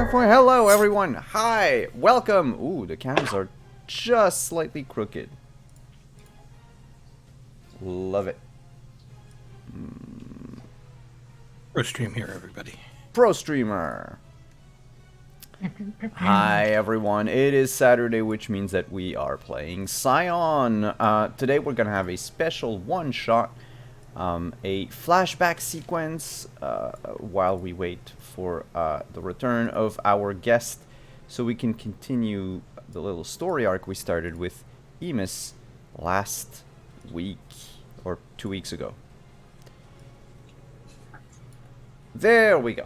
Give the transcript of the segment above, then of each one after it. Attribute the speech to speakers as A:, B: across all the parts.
A: Hello, everyone. Hi. Welcome. Ooh, the cams are just slightly crooked. Love it.
B: Pro stream here, everybody.
A: Pro streamer. Hi, everyone. It is Saturday, which means that we are playing Scion. Today, we're going to have a special one-shot, a flashback sequence, while we wait for the return of our guest, so we can continue the little story arc we started with Emus last week, or 2 weeks ago. There we go.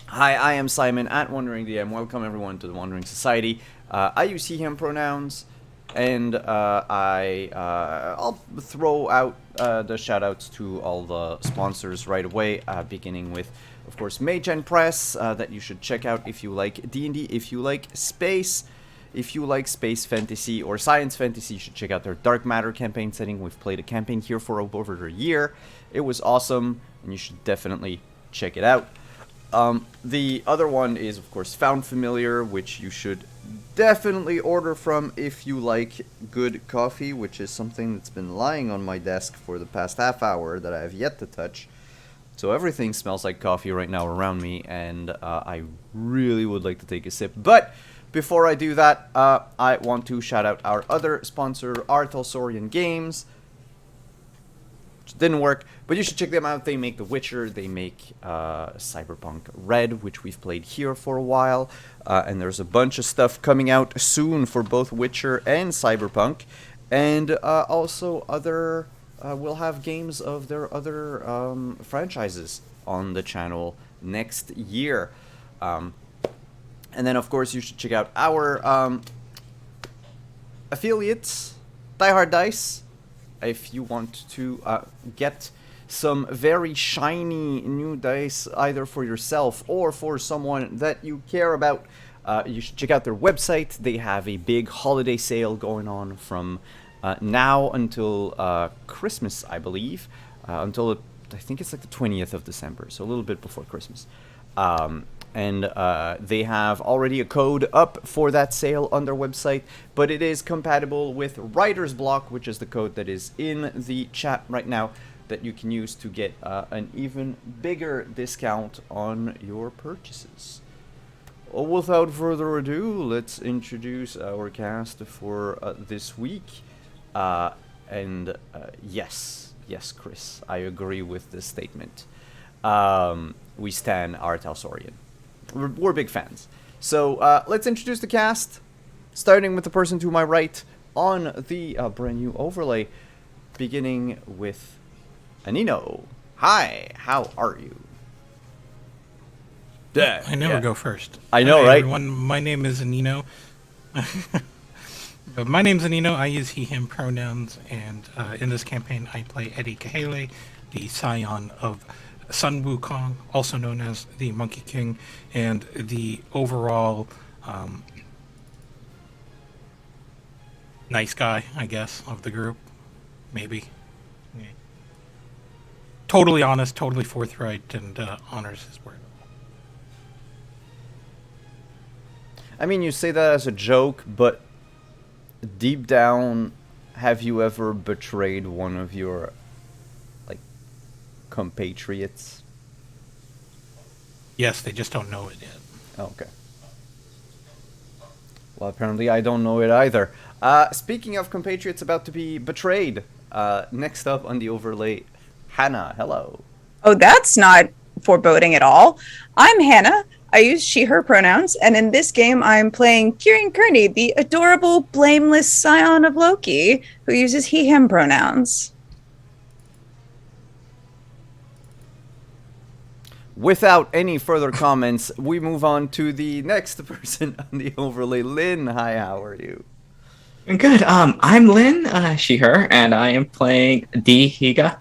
A: Hi, I am Simon at Wandering DM. Welcome everyone to the Wandering Society. I use he, him pronouns, and I'll throw out the shoutouts to all the sponsors right away, beginning with, of course, Mage and Press, that you should check out if you like D&D, if you like space. If you like space fantasy or science fantasy, you should check out their Dark Matter campaign setting. We've played a campaign here for over a year. It was awesome, and you should definitely check it out. The other one is, of course, Found Familiar, which you should definitely order from if you like good coffee, which is something that's been lying on my desk for the past half hour that I have yet to touch. So everything smells like coffee right now around me, and I really would like to take a sip. But before I do that, I want to shout out our other sponsor, Arthelsorian Games. Didn't work, but you should check them out. They make The Witcher, they make Cyberpunk Red, which we've played here for a while, and there's a bunch of stuff coming out soon for both Witcher and Cyberpunk, and also other we'll have games of their other franchises on the channel next year. And then, of course, you should check out our affiliates, Die Hard Dice, if you want to get some very shiny new dice, either for yourself or for someone that you care about. You should check out their website. They have a big holiday sale going on from now until Christmas, I believe. Until, I think it's like the 20th of December, so a little bit before Christmas. And they have already a code up for that sale on their website, but it is compatible with Writer's Block, which is the code that is in the chat right now that you can use to get an even bigger discount on your purchases. Without further ado, let's introduce our cast for this week. Yes, Chris, I agree with this statement. We stan Arthelsorian. We're big fans. So let's introduce the cast, starting with the person to my right on the brand new overlay, beginning with Anino. Hi, how are you?
B: I never go first.
A: I know,
B: Hi,
A: right?
B: Everyone, my name is Anino. My name's Anino. I use he, him pronouns, and in this campaign, I play Eddie Kahele, the scion of Sun Wukong, also known as the Monkey King, and the overall nice guy, I guess, of the group. Maybe. Yeah. Totally honest, totally forthright, and honors his word.
A: I mean, you say that as a joke, but deep down, have you ever betrayed one of your compatriots?
B: Yes, they just don't know it yet.
A: Okay. Well, apparently I don't know it either. Speaking of compatriots about to be betrayed, next up on the overlay, Hannah. Hello.
C: Oh, that's not foreboding at all. I'm Hannah. I use she, her pronouns, and in this game I'm playing Kieran Kearney, the adorable, blameless scion of Loki, who uses he, him pronouns.
A: Without any further comments, we move on to the next person on the overlay. Lynn, hi, how are you?
D: Good. I'm Lynn, she, her, and I am playing Dee Higa,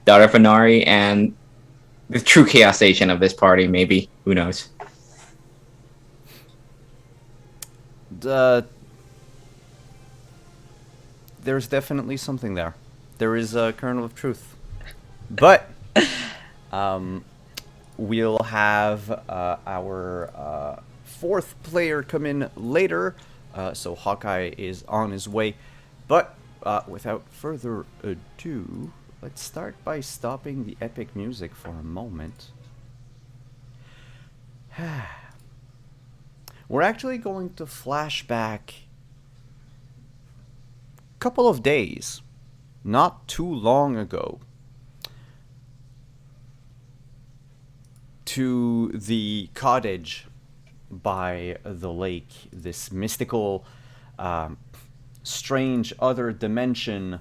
D: daughter of Inari, and the true chaos agent of this party, maybe. Who knows?
A: There's definitely something there. There is a kernel of truth. But, we'll have our fourth player come in later. So Hawkeye is on his way. But without further ado, let's start by stopping the epic music for a moment. We're actually going to flash back a couple of days, not too long ago, to the cottage by the lake, this mystical, strange other dimension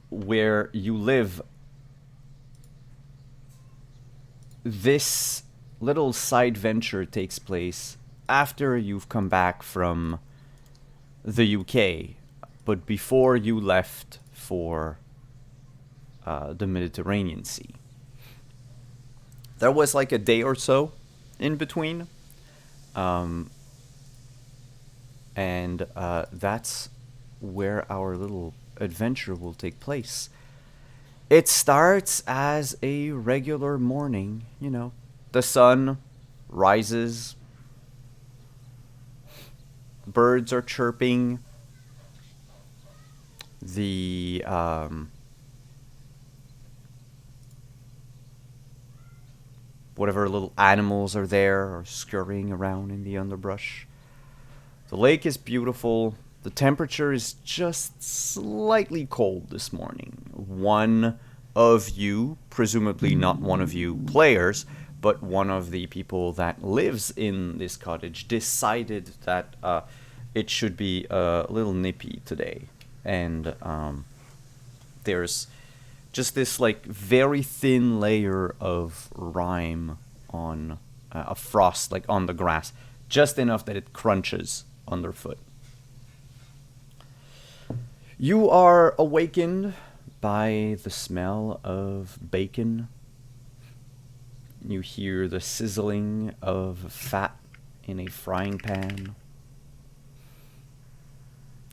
A: where you live. This little side venture takes place after you've come back from the UK, but before you left for the Mediterranean Sea. There was like a day or so in between, and that's where our little adventure will take place. It starts as a regular morning, you know. The sun rises, birds are chirping, the whatever little animals are there are scurrying around in the underbrush. The lake is beautiful. The temperature is just slightly cold this morning. One of you, presumably not one of you players, but one of the people that lives in this cottage, decided that it should be a little nippy today. And there's just this like very thin layer of rime on a frost, like on the grass, just enough that it crunches underfoot. You are awakened by the smell of bacon. You hear the sizzling of fat in a frying pan.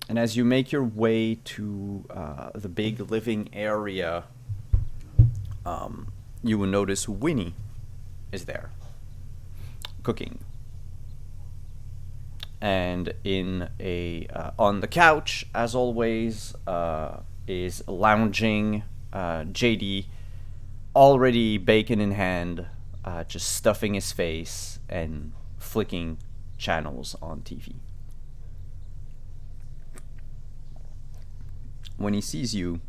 A: And as you make your way to the big living area, you will notice Winnie is there, cooking. And in a on the couch, as always, is lounging JD, already bacon in hand, just stuffing his face and flicking channels on TV. When he sees you,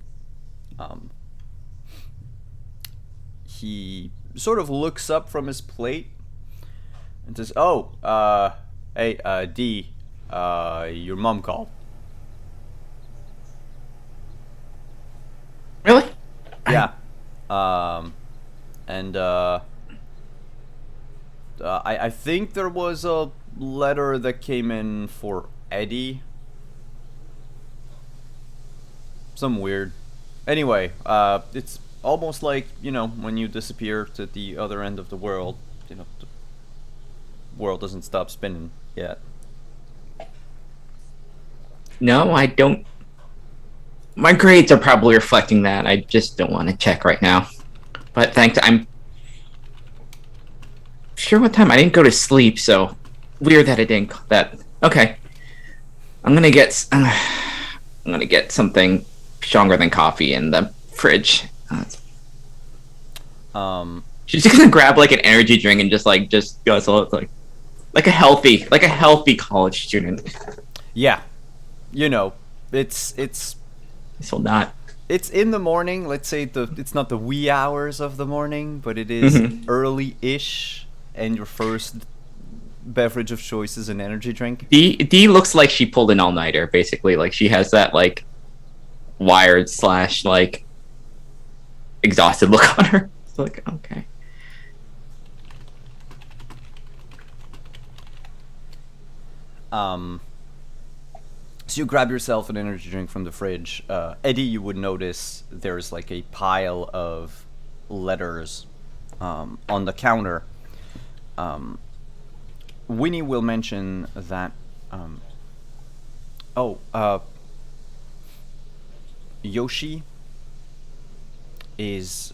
A: he sort of looks up from his plate and says, "Oh, hey, D, your mom called."
D: Really?
A: Yeah. And I think there was a letter that came in for Eddie. Some weird. Anyway, it's almost like, you know, when you disappear to the other end of the world, you know, the world doesn't stop spinning yet.
D: No, I don't. My grades are probably reflecting that. I just don't want to check right now. But thanks. I'm sure what time I didn't go to sleep, so weird that I didn't. That okay. I'm gonna get something stronger than coffee in the fridge. She's just gonna grab like an energy drink and just guzzle it like a healthy college student.
A: Yeah, you know, it's
D: This will not.
A: it's in the morning. Let's say it's not the wee hours of the morning, but it is early-ish, and your first beverage of choice is an energy drink.
D: D looks like she pulled an all-nighter, basically. Like she has that like wired / like exhausted look on her. It's like, okay.
A: So you grab yourself an energy drink from the fridge. Eddie, you would notice there's like a pile of letters on the counter. Winnie will mention that. Yoshi is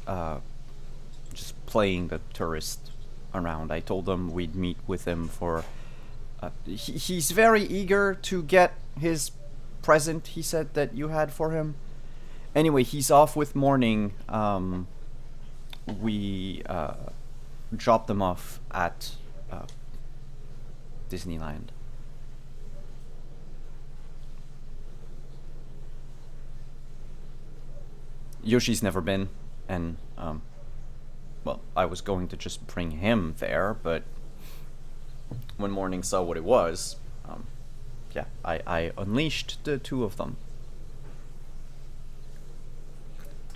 A: just playing the tourist around. I told him we'd meet with him for. He's very eager to get his present. He said that you had for him. Anyway, he's off with morning. We dropped them off at Disneyland. Yoshi's never been, and well, I was going to just bring him there, but when Morning saw what it was, yeah, I unleashed the two of them.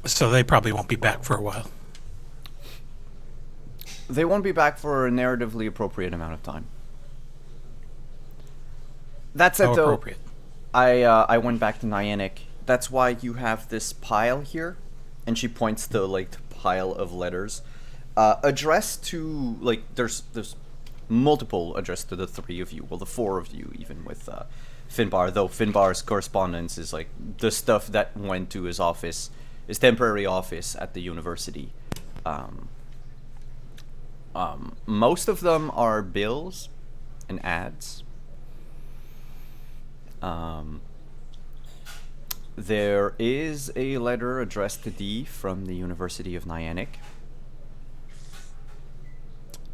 B: So they probably won't be back for a while.
A: They won't be back for a narratively appropriate amount of time. That said,
B: How
A: though,
B: appropriate.
A: I went back to Niantic. That's why you have this pile here, and she points to like the pile of letters addressed to like there's multiple addressed to the three of you, well the four of you, even with Finbar. Though Finbar's correspondence is like the stuff that went to his office, his temporary office at the university. Most of them are bills and ads. There is a letter addressed to Dee from the University of Niantic.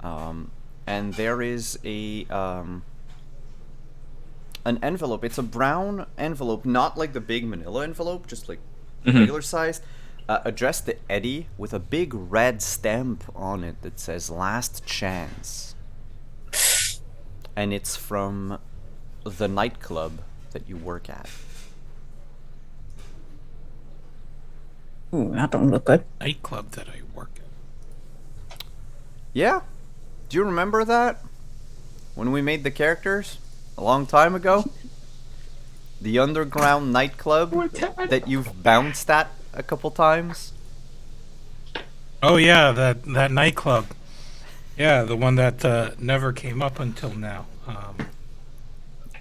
A: And there is a an envelope. It's a brown envelope, not like the big manila envelope, just like regular sized, addressed to Eddie with a big red stamp on it that says "Last Chance," and it's from the nightclub that you work at.
C: Ooh, that don't look good.
B: Nightclub that I work at.
A: Yeah? Do you remember that? When we made the characters? A long time ago? The underground nightclub that you've bounced at a couple times?
B: Oh yeah, that nightclub. Yeah, the one that never came up until now.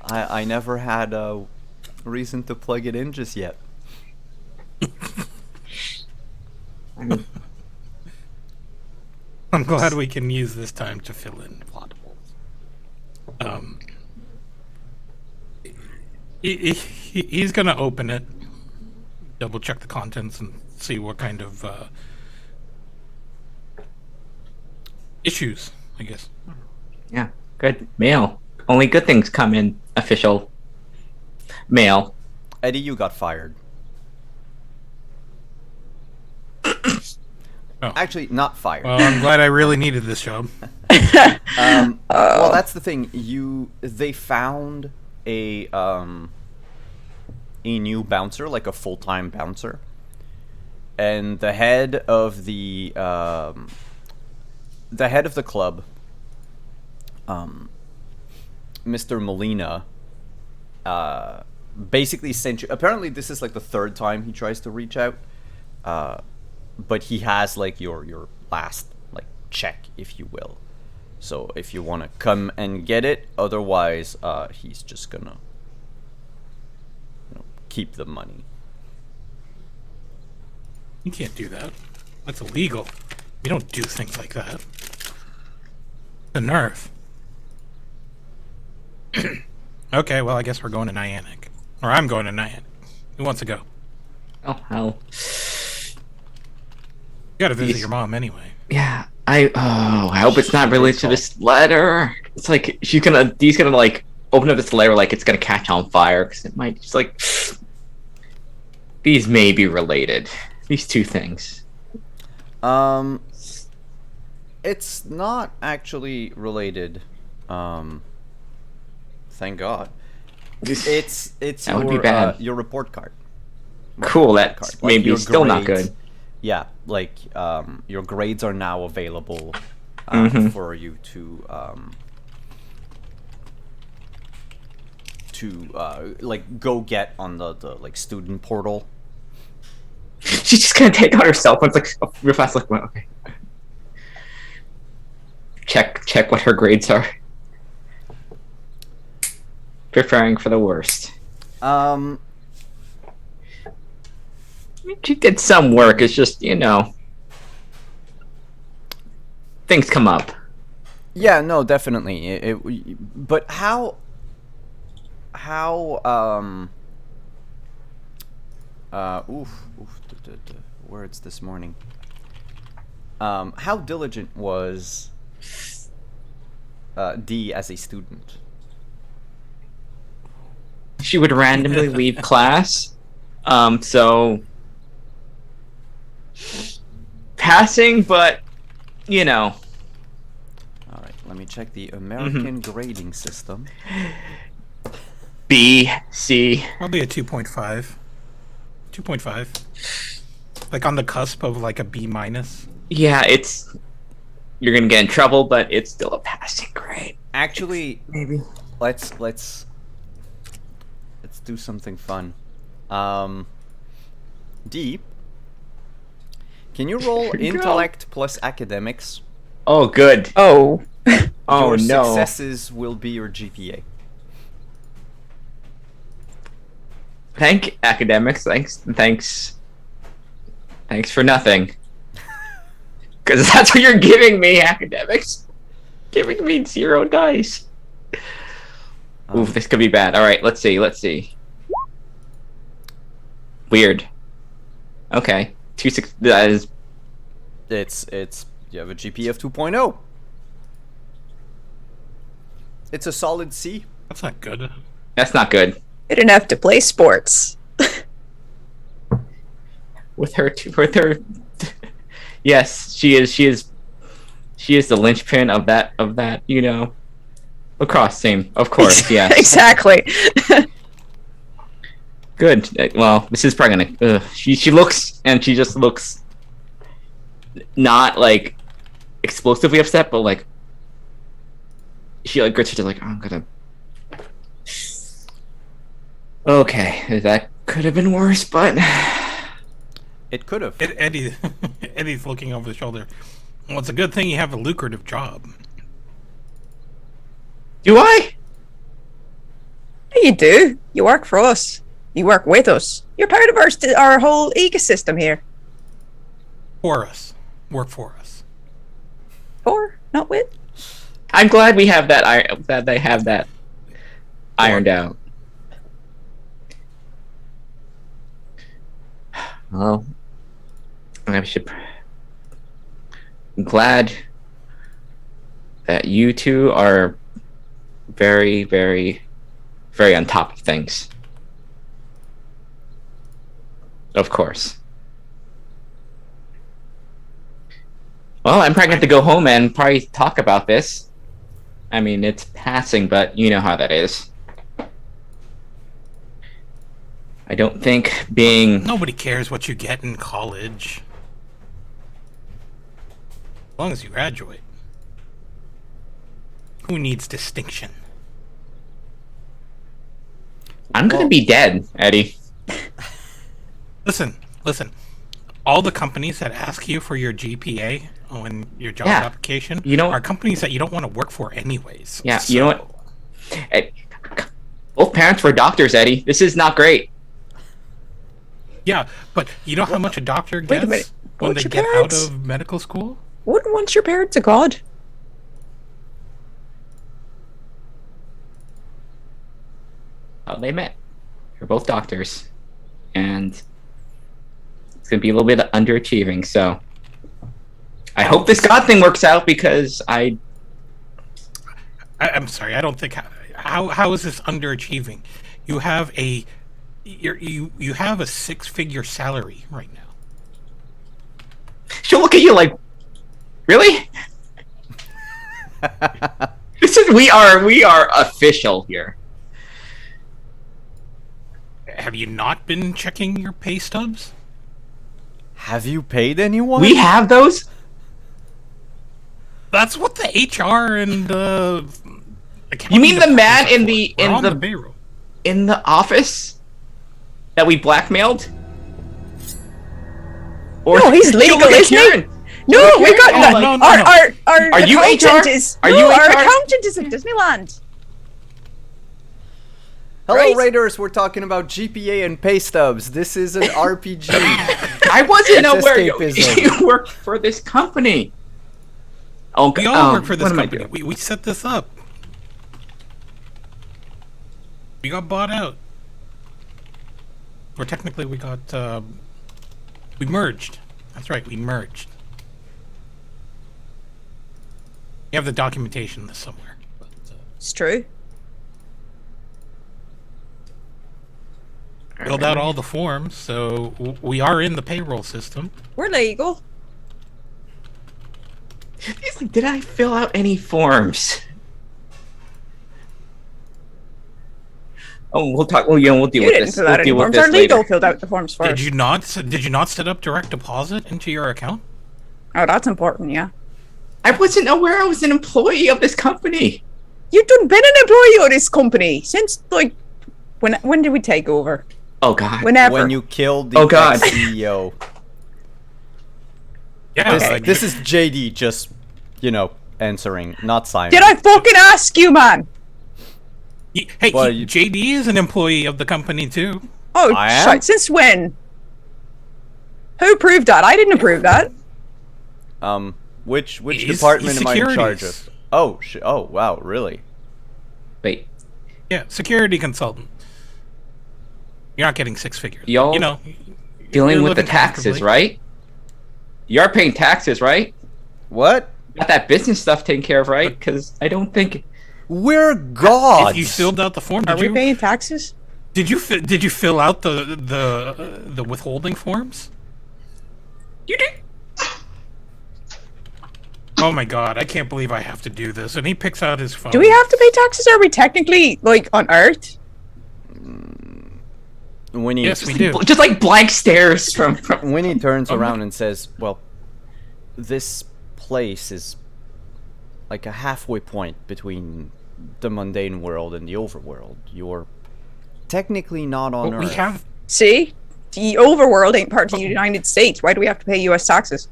A: I never had a reason to plug it in just yet.
B: I'm glad we can use this time to fill in plot holes. He's gonna open it, double check the contents, and see what kind of issues, I guess.
D: Yeah, good. Mail. Only good things come in official mail.
A: Eddie, you got fired.
B: Oh.
A: Actually, not fired.
B: Well, I'm glad I really needed this job.
A: Well, that's the thing. They found a new bouncer, like a full-time bouncer, and the head of the club, Mr. Molina, basically sent you. Apparently, this is like the third time he tries to reach out. But he has like your last like check, if you will. So if you want to come and get it, otherwise he's just gonna keep the money.
B: You can't do that. That's illegal. We don't do things like that. The nerve. Okay, well I guess we're going to Niantic. Or I'm going to Niantic. Who wants to go?
D: Oh hell.
B: You gotta visit your mom anyway.
D: Yeah, I hope it's not related to this letter. It's like Dee's gonna like open up this letter like it's gonna catch on fire because it might. Just like these may be related. These two things.
A: It's not actually related. Thank God. It's
D: That would be bad.
A: Your report card.
D: Cool. That's
A: Card. Like
D: maybe
A: your
D: still not
A: grades.
D: good.
A: Yeah, like your grades are now available for you to like go get on the like student portal.
D: She's just gonna take out her cell phone. It's like real fast. Like, well, okay. Check what her grades are. Preparing for the worst. She did some work. It's just, things come up.
A: Yeah, no, definitely. But how words this morning. How diligent was D as a student?
D: She would randomly leave class. So passing, but
A: All right, let me check the American grading system.
D: B, C.
B: Probably a 2.5. 2.5. Like on the cusp of like a B minus.
D: Yeah, you're gonna get in trouble, but it's still a passing grade.
A: Actually,
D: Maybe.
A: let's do something fun. D, can you roll
D: Here you go.
A: intellect plus academics?
D: Oh, good.
C: Oh.
D: Oh,
A: Your
D: no.
A: successes will be your GPA.
D: Thank academics. Thanks for nothing. Because that's what you're giving me, academics. Giving me 0 dice. Oof, this could be bad. All right, let's see. Weird. Okay, 2.6. That is.
A: It's you have a GPA of 2.0. It's a solid C.
B: That's not good.
D: That's not good.
C: Good enough to play sports.
D: With her. Yes, she is the linchpin of that. Lacrosse team, of course. Yes.
C: Exactly.
D: Good. Well, this is probably gonna. She just looks not like explosively upset, but like she like grits her teeth like, I'm gonna. Okay, that could have been worse, but
A: It could have.
B: Eddie's looking over the shoulder. Well, it's a good thing you have a lucrative job.
D: do I?
C: Yeah, you do. You work for us. You work with us. You're part of our whole ecosystem here.
B: For us. Work for us.
C: For, not with.
D: I'm glad we have that. That they have that ironed out. Well, I'm glad that you two are very, very, very on top of things. Of course. Well, I'm probably going to have to go home and probably talk about this. I mean, it's passing, but you know how that is. I don't think being...
B: Nobody cares what you get in college. As long as you graduate. Who needs distinction?
D: I'm going to be dead, Eddie.
B: Listen. All the companies that ask you for your GPA on your job
D: Yeah.
B: application
D: You know-
B: are companies that you don't want to work for anyways.
D: Yeah, you know what? Both parents were doctors, Eddie. This is not great.
B: Yeah, but you know how much a doctor gets
C: a minute.
B: when
C: Weren't
B: they
C: your
B: get
C: parents-
B: out of medical school?
C: Wouldn't want your parents a god?
D: How they met. They're both doctors. And it's going to be a little bit underachieving, so... I hope this God thing works out because
B: I'm sorry, I don't think how is this underachieving? You have a you have a 6-figure salary right now.
D: She'll look at you like, really? We are official here.
B: Have you not been checking your pay stubs?
A: Have you paid anyone?
D: We have those?
B: That's what the HR and the
D: You mean the
B: accounting
D: man
B: departments
D: in
B: are
D: the-
B: for. We're
D: in
B: on
D: the-
B: the payroll?
D: In the office? That we blackmailed? Or
C: No, he's
D: she'll
C: legal,
D: look at
C: isn't he?
D: Kieran.
C: No,
D: Look,
C: we
D: Kieran,
C: got
D: oh,
C: no,
B: no, no,
C: our,
B: no.
C: our
D: Are you
C: accountant
D: HR?
C: is
D: Are
C: no,
D: you
C: our
D: HR?
C: accountant is at Disneyland.
A: Hello,
C: Right?
A: Raiders. We're talking about GPA and pay stubs. This is an RPG.
D: I wasn't
A: It's
D: aware you
A: escapism.
D: worked for this company. Oh,
B: We all work for
D: what
B: this
D: am I
B: company.
D: doing?
B: We set this up. We got bought out. Or technically we got, we merged. That's right, we merged. You have the documentation this somewhere. But,
C: It's true.
B: filled out all the forms, so we are in the payroll system.
C: We're legal.
D: It's like, did I fill out any forms? Oh, we'll talk. Well, yeah, we'll deal
C: You
D: with
C: didn't
D: this.
C: fill
D: We'll
C: out any
D: deal with
C: forms.
D: this
C: Our legal
D: later.
C: filled out the forms first.
B: Did you not set up direct deposit into your account?
C: Oh, that's important, yeah.
D: I wasn't aware I was an employee of this company.
C: You've been an employee of this company since, like, when did we take over?
D: Oh God.
C: Whenever.
A: When you killed the
D: Oh, God.
A: CEO.
B: Yeah,
A: This,
B: like,
A: this is JD just, answering, not Simon.
C: Did I fucking ask you, man?
B: Hey,
A: Well,
B: JD is an employee of the company too.
C: Oh,
A: I am?
C: shite. Since when? Who approved that? I didn't approve that.
A: Which
B: He's
A: department am I in charge
B: securities.
A: of? Oh, oh, wow, really?
D: Wait,
B: Yeah, security consultant. You're not getting six figures.
D: Y'all
B: you know,
D: dealing
B: you're
D: with the
B: living
D: taxes,
B: comfortably.
D: right? You are paying taxes, right?
A: What?
D: Got that business stuff taken care of, right? Because I don't think.
A: We're gods.
B: If you filled out the form,
C: Are
B: did
C: we
B: you
C: paying taxes?
B: did you fill out the withholding forms?
D: You did.
B: Oh my god, I can't believe I have to do this. And he picks out his phone.
C: Do we have to pay taxes? Are we technically, like, on Earth?
A: Winnie,
B: Yes, we do.
D: Just like blank stares from.
A: Winnie turns
B: Oh, no.
A: around and says, well, this place is like a halfway point between the mundane world and the overworld. You're technically not on
B: Well,
A: Earth.
B: we have
C: See? The overworld ain't part of the United States. Why do we have to pay U.S. taxes?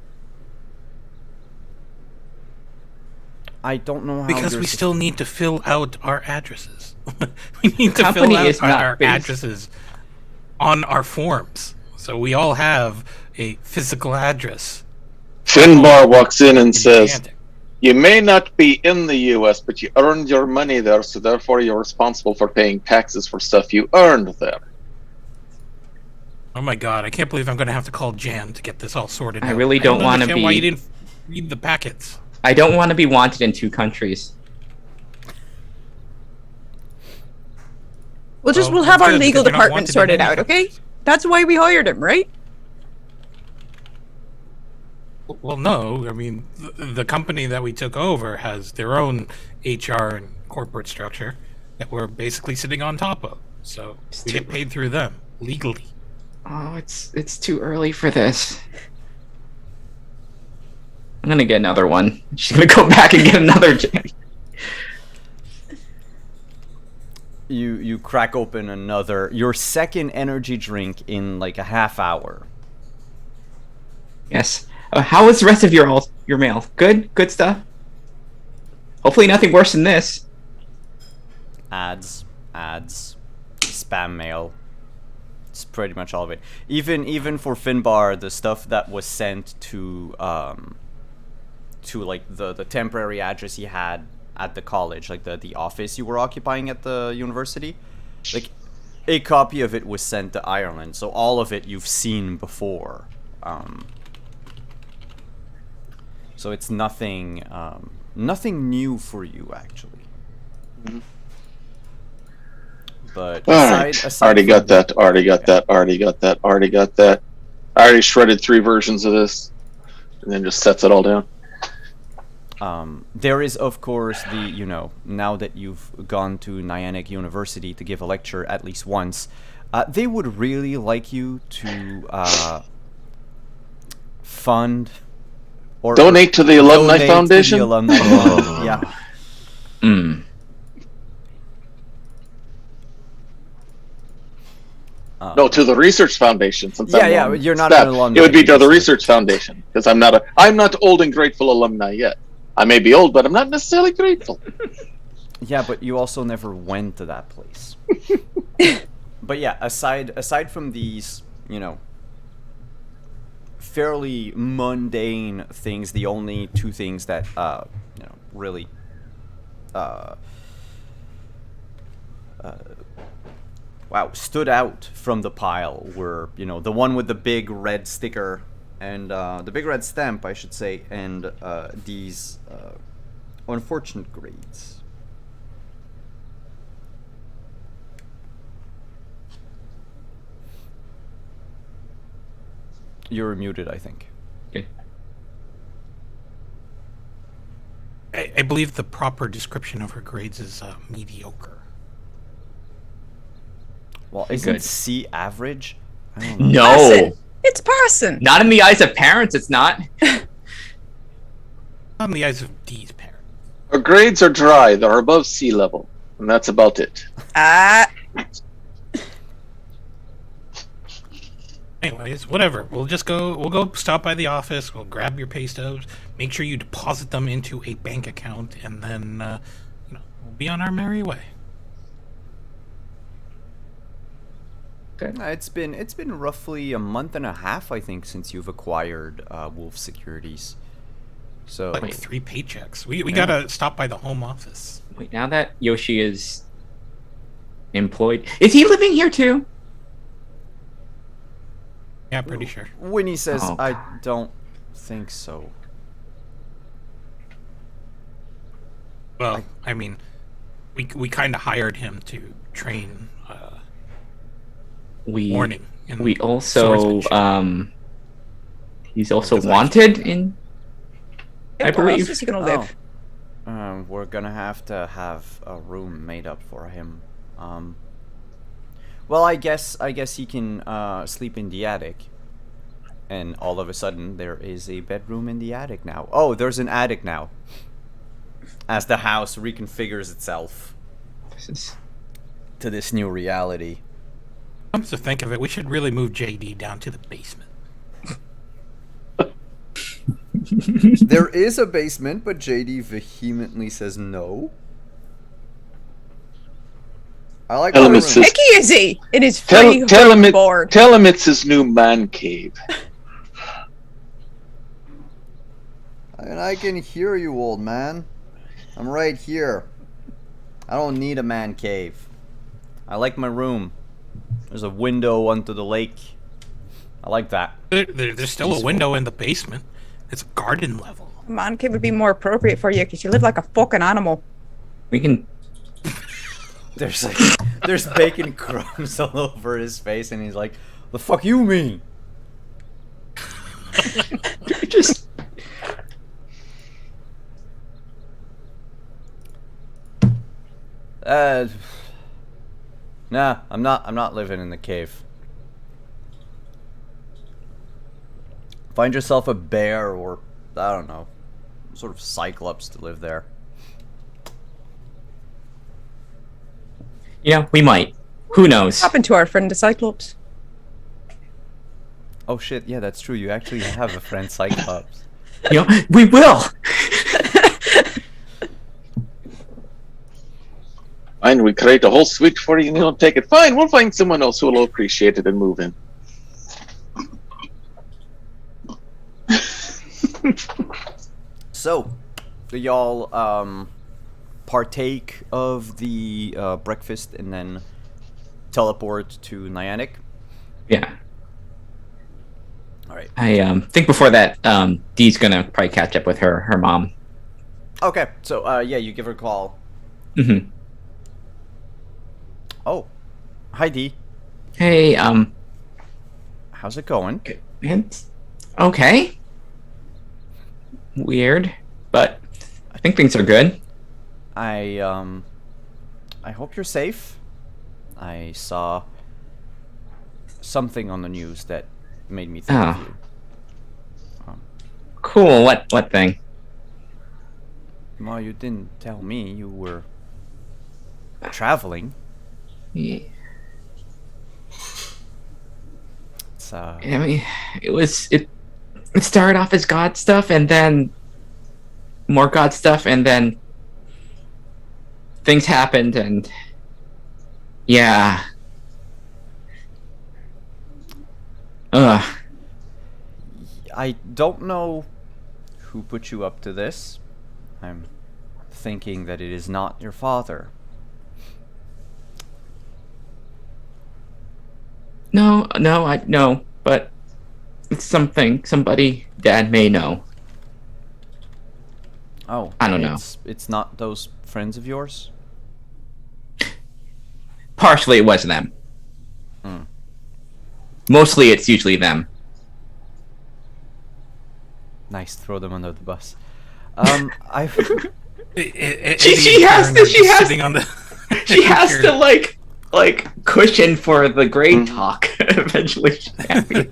A: I don't know how
B: because
A: you're
B: we
A: sup-
B: still need to fill out our addresses. We need to
D: Company
B: fill
D: is
B: out
D: not
B: our
D: based-
B: addresses on our forms. So we all have a physical address.
E: Finbar walks in and says,
B: Gigantic.
E: "You may not be in the U.S., but you earned your money there, so therefore you're responsible for paying taxes for stuff you earned there."
B: Oh my god, I can't believe I'm going to have to call Jan to get this all sorted
D: I
B: out.
D: really don't wanna
B: understand why
D: be-
B: you didn't read the packets.
D: I don't want to be wanted in 2 countries.
C: We'll
B: Well,
C: have
B: that's
C: our
B: good,
C: legal
B: because you're not
C: department
B: wanted in
C: sorted
B: any
C: out, okay?
B: countries.
C: That's why we hired him, right?
B: Well, no. I mean, the company that we took over has their own HR and corporate structure that we're basically sitting on top of. So we get paid through them legally.
D: Oh, it's too early for this. I'm gonna get another one. She's gonna go back and get another.
A: You crack open your second energy drink in like a half hour.
D: Yes. How was the rest of your mail? Good stuff. Hopefully nothing worse than this.
A: Ads, spam mail. It's pretty much all of it. Even for Finbar, the stuff that was sent to like the temporary address he had at the college, like the office you were occupying at the university, like a copy of it was sent to Ireland. So all of it you've seen before. So it's nothing new for you actually. But
E: All right, already got that. Already got that. I already shredded 3 versions of this, and then just sets it all down.
A: There is, of course, now that you've gone to Nyanek University to give a lecture at least once, they would really like you to fund or
E: Donate to the Alumni
A: donate to
E: Foundation?
A: the Alumni Foundation. Yeah.
D: Mm.
E: No, to the Research Foundation. Since
A: Yeah,
E: I'm on
A: you're not
E: staff.
A: an alumni,
E: It would be to
A: you're
E: the
A: just-
E: Research Foundation because I'm not old and grateful alumni yet. I may be old, but I'm not necessarily grateful.
A: Yeah, but you also never went to that place. But yeah, aside from these, you know, fairly mundane things, the only two things that you know, really uh, wow, stood out from the pile were, you know, the one with the big red sticker and the big red stamp, I should say, and these unfortunate grades. You're muted, I think.
D: Okay.
B: I believe the proper description of her grades is mediocre.
A: Well, isn't
D: Good.
A: C average? I don't know.
D: No,
C: Passing. It's passing.
D: not in the eyes of parents. It's not.
B: On the eyes of D's parents.
E: Our grades are dry. They're above sea level, and that's about it.
B: Anyways, whatever. We'll go stop by the office. We'll grab your pay stubs. Make sure you deposit them into a bank account, and then we'll be on our merry way.
A: It's been roughly a month and a half, I think, since you've acquired Wolf Securities. So
B: Like 3 paychecks. We gotta stop by the home office.
D: Wait, now that Yoshi is employed, is he living here too?
B: Yeah, pretty sure.
A: Winnie says,
D: Oh,
A: I
D: God.
A: don't think so.
B: Well, I mean, we kind of hired him to train Warning.
D: We also
B: swordsmanship.
D: he's also
A: Because I-
D: wanted in. I
C: Where
D: believe.
C: else is he gonna live?
A: We're gonna have to have a room made up for him. Well, I guess he can sleep in the attic. And all of a sudden, there is a bedroom in the attic now. Oh, there's an attic now. As the house reconfigures itself
D: This is-
A: to this new reality.
B: Comes to think of it, we should really move JD down to the basement.
A: There is a basement, but JD vehemently says no. I like my
E: Tell him
A: room.
E: it's his-
C: Picky is he? It is
E: Tell
C: free
E: him
C: board.
E: tell him it's his new man cave.
A: And I can hear you, old man. I'm right here. I don't need a man cave. I like my room. There's a window onto the lake. I like that.
B: There's still a window in the basement. It's garden level.
C: Man cave would be more appropriate for you because you live like a fucking animal.
D: We can.
A: There's bacon crumbs all over his face, and he's like, "The fuck you mean?"
D: Just.
A: Nah, I'm not living in the cave. Find yourself a bear or, I don't know, some sort of cyclops to live there.
D: Yeah, we might. Who knows?
C: What happened to our friend the Cyclops?
A: Oh shit, yeah, that's true. You actually have a friend Cyclops.
D: You know, we will.
E: Fine, we create a whole suite for you and you don't take it. Fine, we'll find someone else who will appreciate it and move in.
A: So, do y'all partake of the breakfast and then teleport to Niantic?
D: Yeah.
A: Alright.
D: I think before that, Dee's gonna probably catch up with her mom.
A: Okay, so yeah, you give her a call.
D: Mm-hmm.
A: Oh, hi Dee.
D: Hey,
A: How's it going?
D: it's okay. Weird, but I think things are good.
A: I hope you're safe. I saw something on the news that made me think of
D: Oh.
A: you.
D: Cool. What thing?
A: Well, you didn't tell me you were traveling.
D: Yeah,
A: It's
D: I mean, it started off as God stuff, and then more God stuff, and then things happened, and yeah, Ugh.
A: I don't know who put you up to this. I'm thinking that it is not your father.
D: No, I no, but it's something somebody Dad may know.
A: Oh,
D: I don't know.
A: It's not those friends of yours?
D: Partially, it was them.
A: Hmm.
D: Mostly, it's usually them.
A: Nice, throw them under the bus. I
D: She has to. She has.
B: sitting on the.
D: She has
B: chair.
D: to like cushion for the grade
E: Mhm.
D: talk. Eventually, she's happy.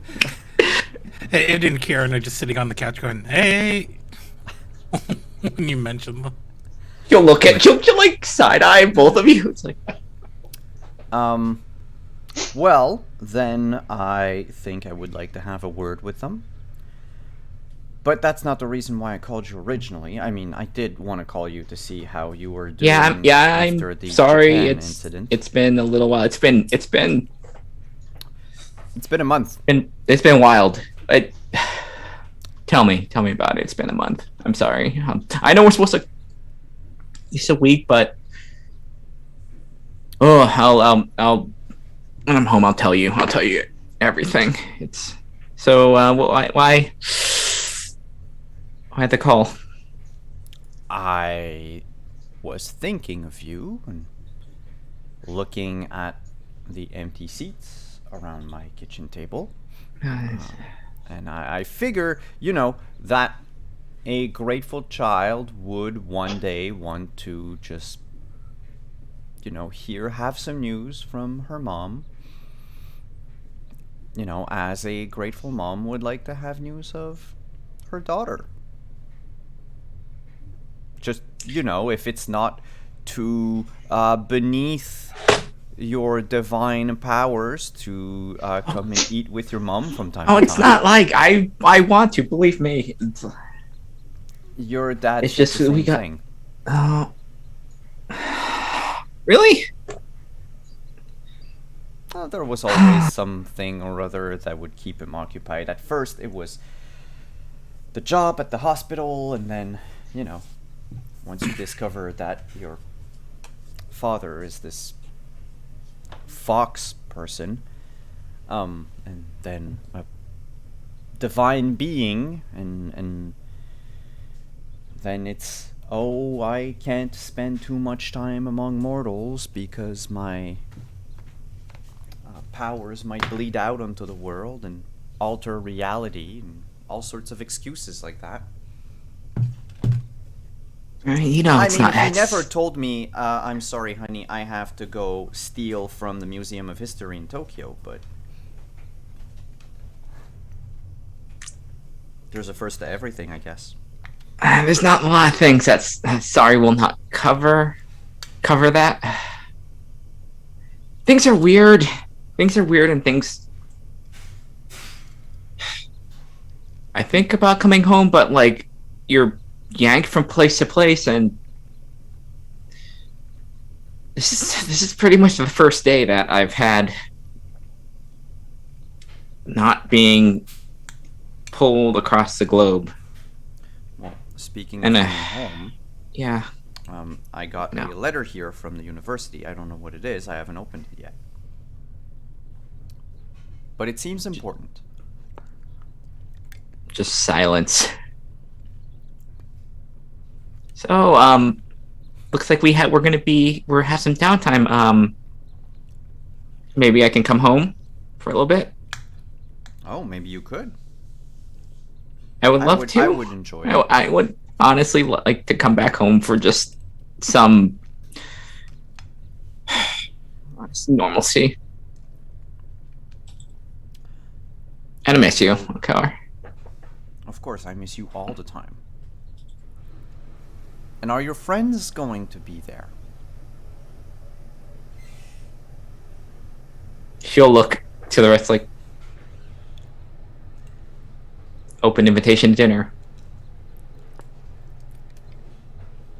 B: I didn't care, and I'm just sitting on the couch going, "Hey." When you mention them,
D: She'll look at. She'll like side eye both of you. It's like.
A: Well, then I think I would like to have a word with them. But that's not the reason why I called you originally. I mean, I did want to call you to see how you were doing after
D: I'm
A: the
D: sorry.
A: Japan
D: It's
A: incident.
D: it's been a little while. It's been
A: It's been a month.
D: it's been wild. Tell me about it. It's been a month. I'm sorry. I know we're supposed to. It's a week, but I'll when I'm home. I'll tell you everything. It's so why the call?
A: I was thinking of you and looking at the empty seats around my kitchen table. And I figure, that a grateful child would one day want to just, have some news from her mom. As a grateful mom would like to have news of her daughter. Just, if it's not too beneath your divine powers to come and eat with your mom from time
D: Oh,
A: to
D: it's
A: time.
D: not like I want to, believe me.
A: Your dad
D: It's
A: said
D: just
A: the same
D: we got-
A: thing.
D: Oh, really?
A: Well, there was always something or other that would keep him occupied. At first, it was the job at the hospital, and then, once you discover that your father is this fox person, and then a divine being, and then it's, oh, I can't spend too much time among mortals because my powers might bleed out onto the world and alter reality, and all sorts of excuses like that.
D: It's
A: I mean,
D: not.
A: he never told me, I'm sorry, honey, I have to go steal from the Museum of History in Tokyo, but there's a first to everything, I guess.
D: There's not a lot of things that's sorry will not cover that. Things are weird. And things. I think about coming home, but like you're yanked from place to place, and this is pretty much the first day that I've had not being pulled across the globe.
A: Well, speaking
D: And,
A: of coming home,
D: Yeah.
A: I got
D: No.
A: a letter here from the university. I don't know what it is. I haven't opened it yet. But it seems important.
D: Just silence. So, looks like we're have some downtime. Maybe I can come home for a little bit.
A: Oh, maybe you could.
D: I would love to.
A: I would enjoy it.
D: I would honestly like to come back home for just some normalcy. And I miss you, okay.
A: Of course, I miss you all the time. And are your friends going to be there?
D: She'll look to the rest like open invitation to dinner.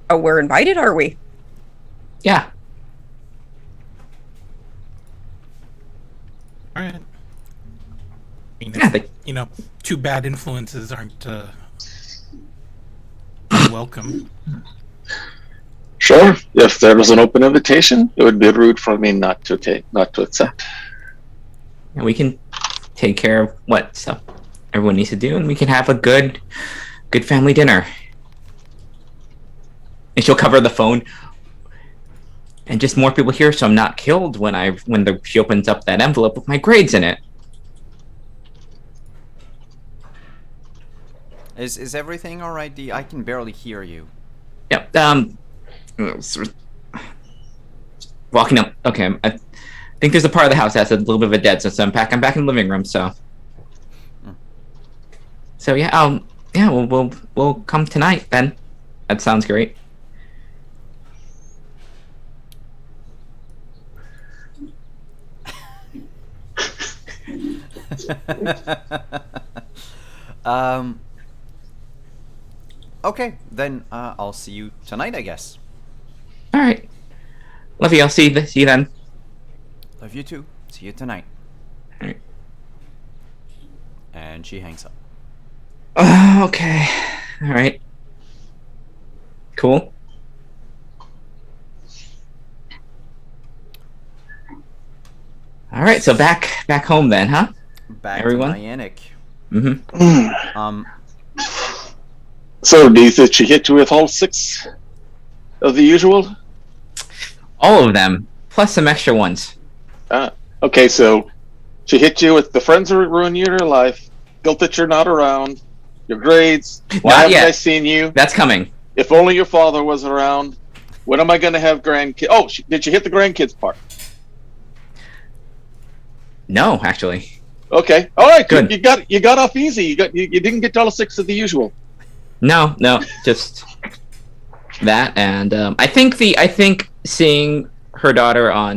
C: Oh, we're invited, are we?
D: Yeah.
B: all right. I mean,
D: Yeah,
B: two bad influences aren't welcome.
E: Sure. If there was an open invitation, it would be rude for me not to accept.
D: and we can take care of what stuff everyone needs to do, and we can have a good family dinner. And she'll cover the phone, and just more people here, so I'm not killed when she opens up that envelope with my grades in it.
A: Is everything all right, D? I can barely hear you.
D: Yep. Walking up. Okay. I think there's a part of the house that's a little bit of a dead zone, so I'm back in the living room. So. So yeah. Yeah. We'll come tonight then. That sounds great.
A: Okay, then I'll see you tonight, I guess.
D: All right. Love you. I'll see you then.
A: Love you too. See you tonight.
D: All right.
A: And she hangs up.
D: Okay. All right. Cool. All right. So back home then, huh?
A: Back
D: Everyone?
A: to Niantic.
D: Mm-hmm.
E: So, did she hit you with all 6 of the usual?
D: All of them, plus some extra ones.
E: Okay, so she hit you with the friends who ruin your life, guilt that you're not around, your grades. Why
D: Not
E: haven't
D: yet.
E: I seen you?
D: That's coming.
E: If only your father was around. When am I going to have grandkids? Oh, did she hit the grandkids part?
D: No, actually.
E: Okay, all right.
D: Good.
E: You got off easy. You didn't get all 6 of the usual.
D: No, just that, and I think seeing her daughter on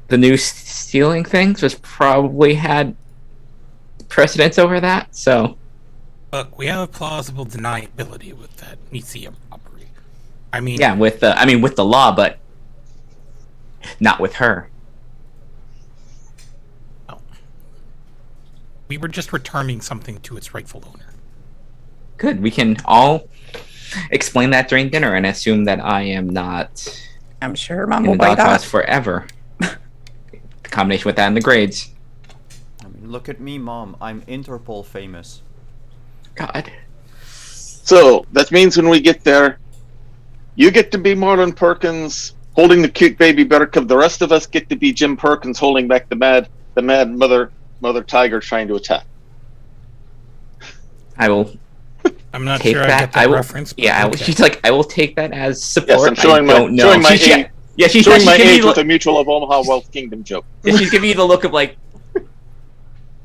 D: the new stealing things was probably had precedence over that. So
B: Look, we have plausible deniability with that museum robbery. I mean,
D: yeah, with the law, but not with her.
B: we were just returning something to its rightful owner.
D: Good. We can all explain that during dinner and assume that I am not
C: I'm sure Mom
D: in
C: will
D: the
C: buy
D: doghouse
C: that.
D: forever. The combination with that and the grades.
A: I mean, look at me, Mom. I'm Interpol famous.
D: God.
E: So that means when we get there, you get to be Marlon Perkins holding the cute baby Berkov. The rest of us get to be Jim Perkins holding back the mad mother tiger trying to attack.
D: I will
B: I'm not
D: take
B: sure I
D: that.
B: get that reference. But okay.
D: She's like, I will take that as support.
E: Yes, I'm showing
D: I don't know.
E: showing my
D: She's-
E: age.
D: yeah, she's
E: Showing my
D: giving
E: age
D: you
E: with a Mutual of Omaha Wealth Kingdom joke.
D: she's giving you the look of like,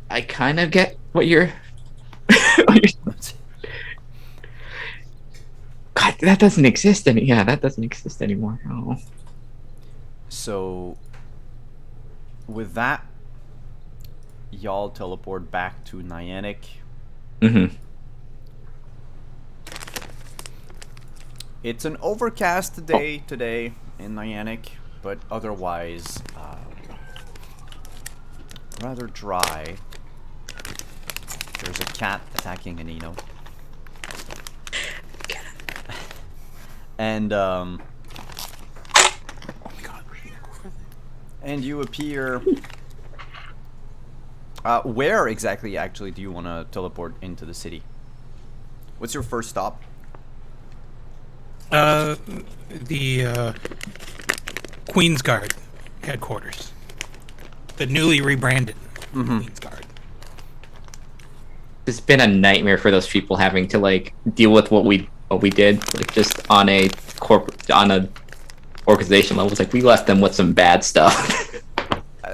D: I kind of get what you're. God, that doesn't exist that doesn't exist anymore. Oh.
A: So, with that, y'all teleport back to Niantic.
D: Mm-hmm.
A: It's an overcast day today in Niantic, but otherwise rather dry. There's a cat attacking an Eno. And and you appear. Where exactly, actually, do you want to teleport into the city? What's your first stop?
B: The Queen's Guard headquarters. The newly rebranded Queen's Guard.
D: It's been a nightmare for those people having to like deal with what we did, like just on a organization level. It's like we left them with some bad stuff.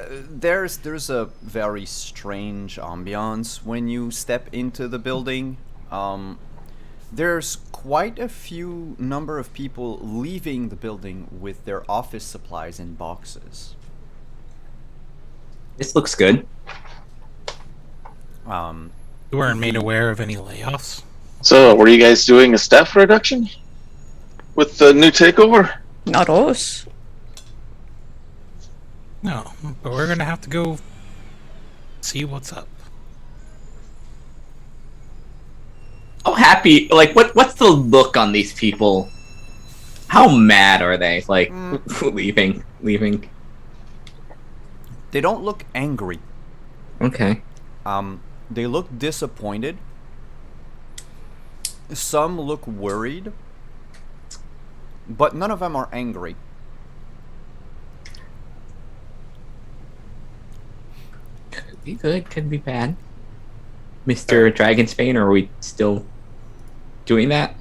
A: There's a very strange ambiance when you step into the building. There's quite a few number of people leaving the building with their office supplies in boxes.
D: This looks good.
B: You weren't made aware of any layoffs?
E: So, were you guys doing a staff reduction with the new takeover?
C: Not us.
B: No, but we're gonna have to go See what's up.
D: Oh, happy! Like, what's the look on these people? How mad are they? Like, leaving.
A: They don't look angry.
D: Okay.
A: They look disappointed. Some look worried. But none of them are angry.
D: Could be good, could be bad. Mr. Dragonsbane, are we still doing that?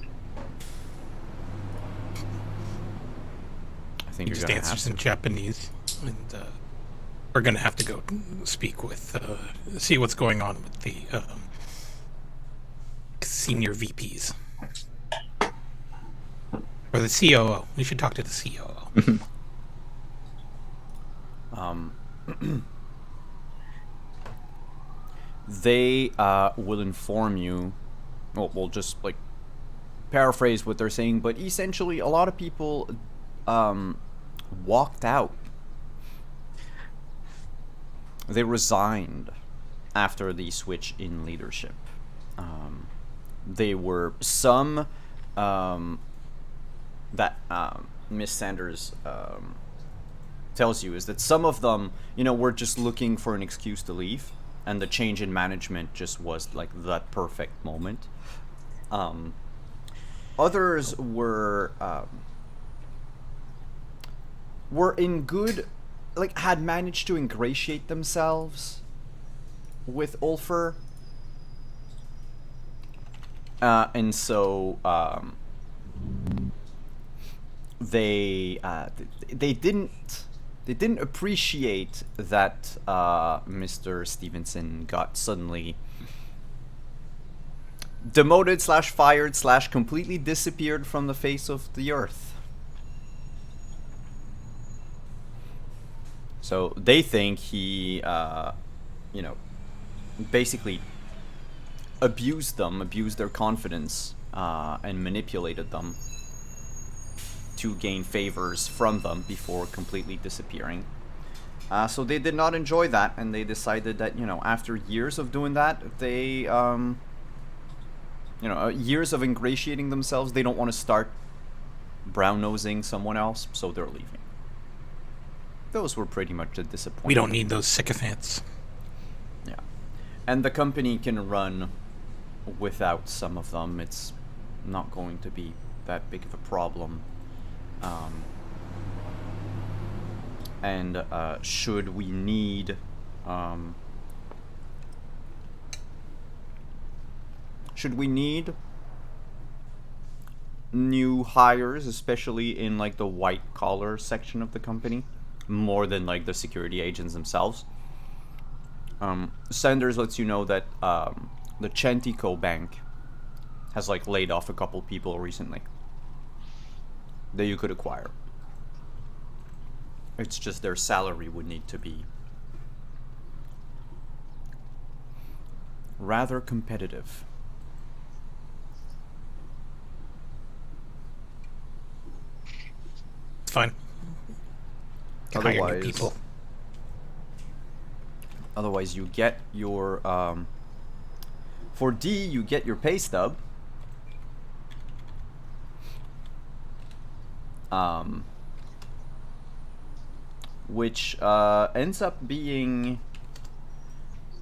A: I think
B: He
A: you're
B: just
A: gonna have
B: answers
A: to.
B: in Japanese, and we're gonna have to go speak with, see what's going on with the senior VPs or the COO. We should talk to the COO.
A: They will inform you. Well, we'll just like paraphrase what they're saying, but essentially, a lot of people walked out. They resigned after the switch in leadership. They were some that Miss Sanders tells you is that some of them, were just looking for an excuse to leave, and the change in management just was like that perfect moment. Others were in good, like had managed to ingratiate themselves with Ulfer, and so they didn't appreciate that Mr. Stevenson got suddenly demoted / fired / completely disappeared from the face of the earth. So they think he, basically abused their confidence, and manipulated them to gain favors from them before completely disappearing. So they did not enjoy that, and they decided that, after years of doing that, they, years of ingratiating themselves, they don't want to start brown-nosing someone else, so they're leaving. Those were pretty much the disappointment.
B: We don't need those sycophants.
A: Yeah. And the company can run without some of them. It's not going to be that big of a problem. And should we need new hires, especially in like the white collar section of the company, more than like the security agents themselves, Sanders lets you know that the Chentico Bank has like laid off a couple people recently that you could acquire. It's just their salary would need to be rather competitive.
B: It's fine. Can hire new people.
A: Otherwise, you get your for D, you get your pay stub. Which ends up being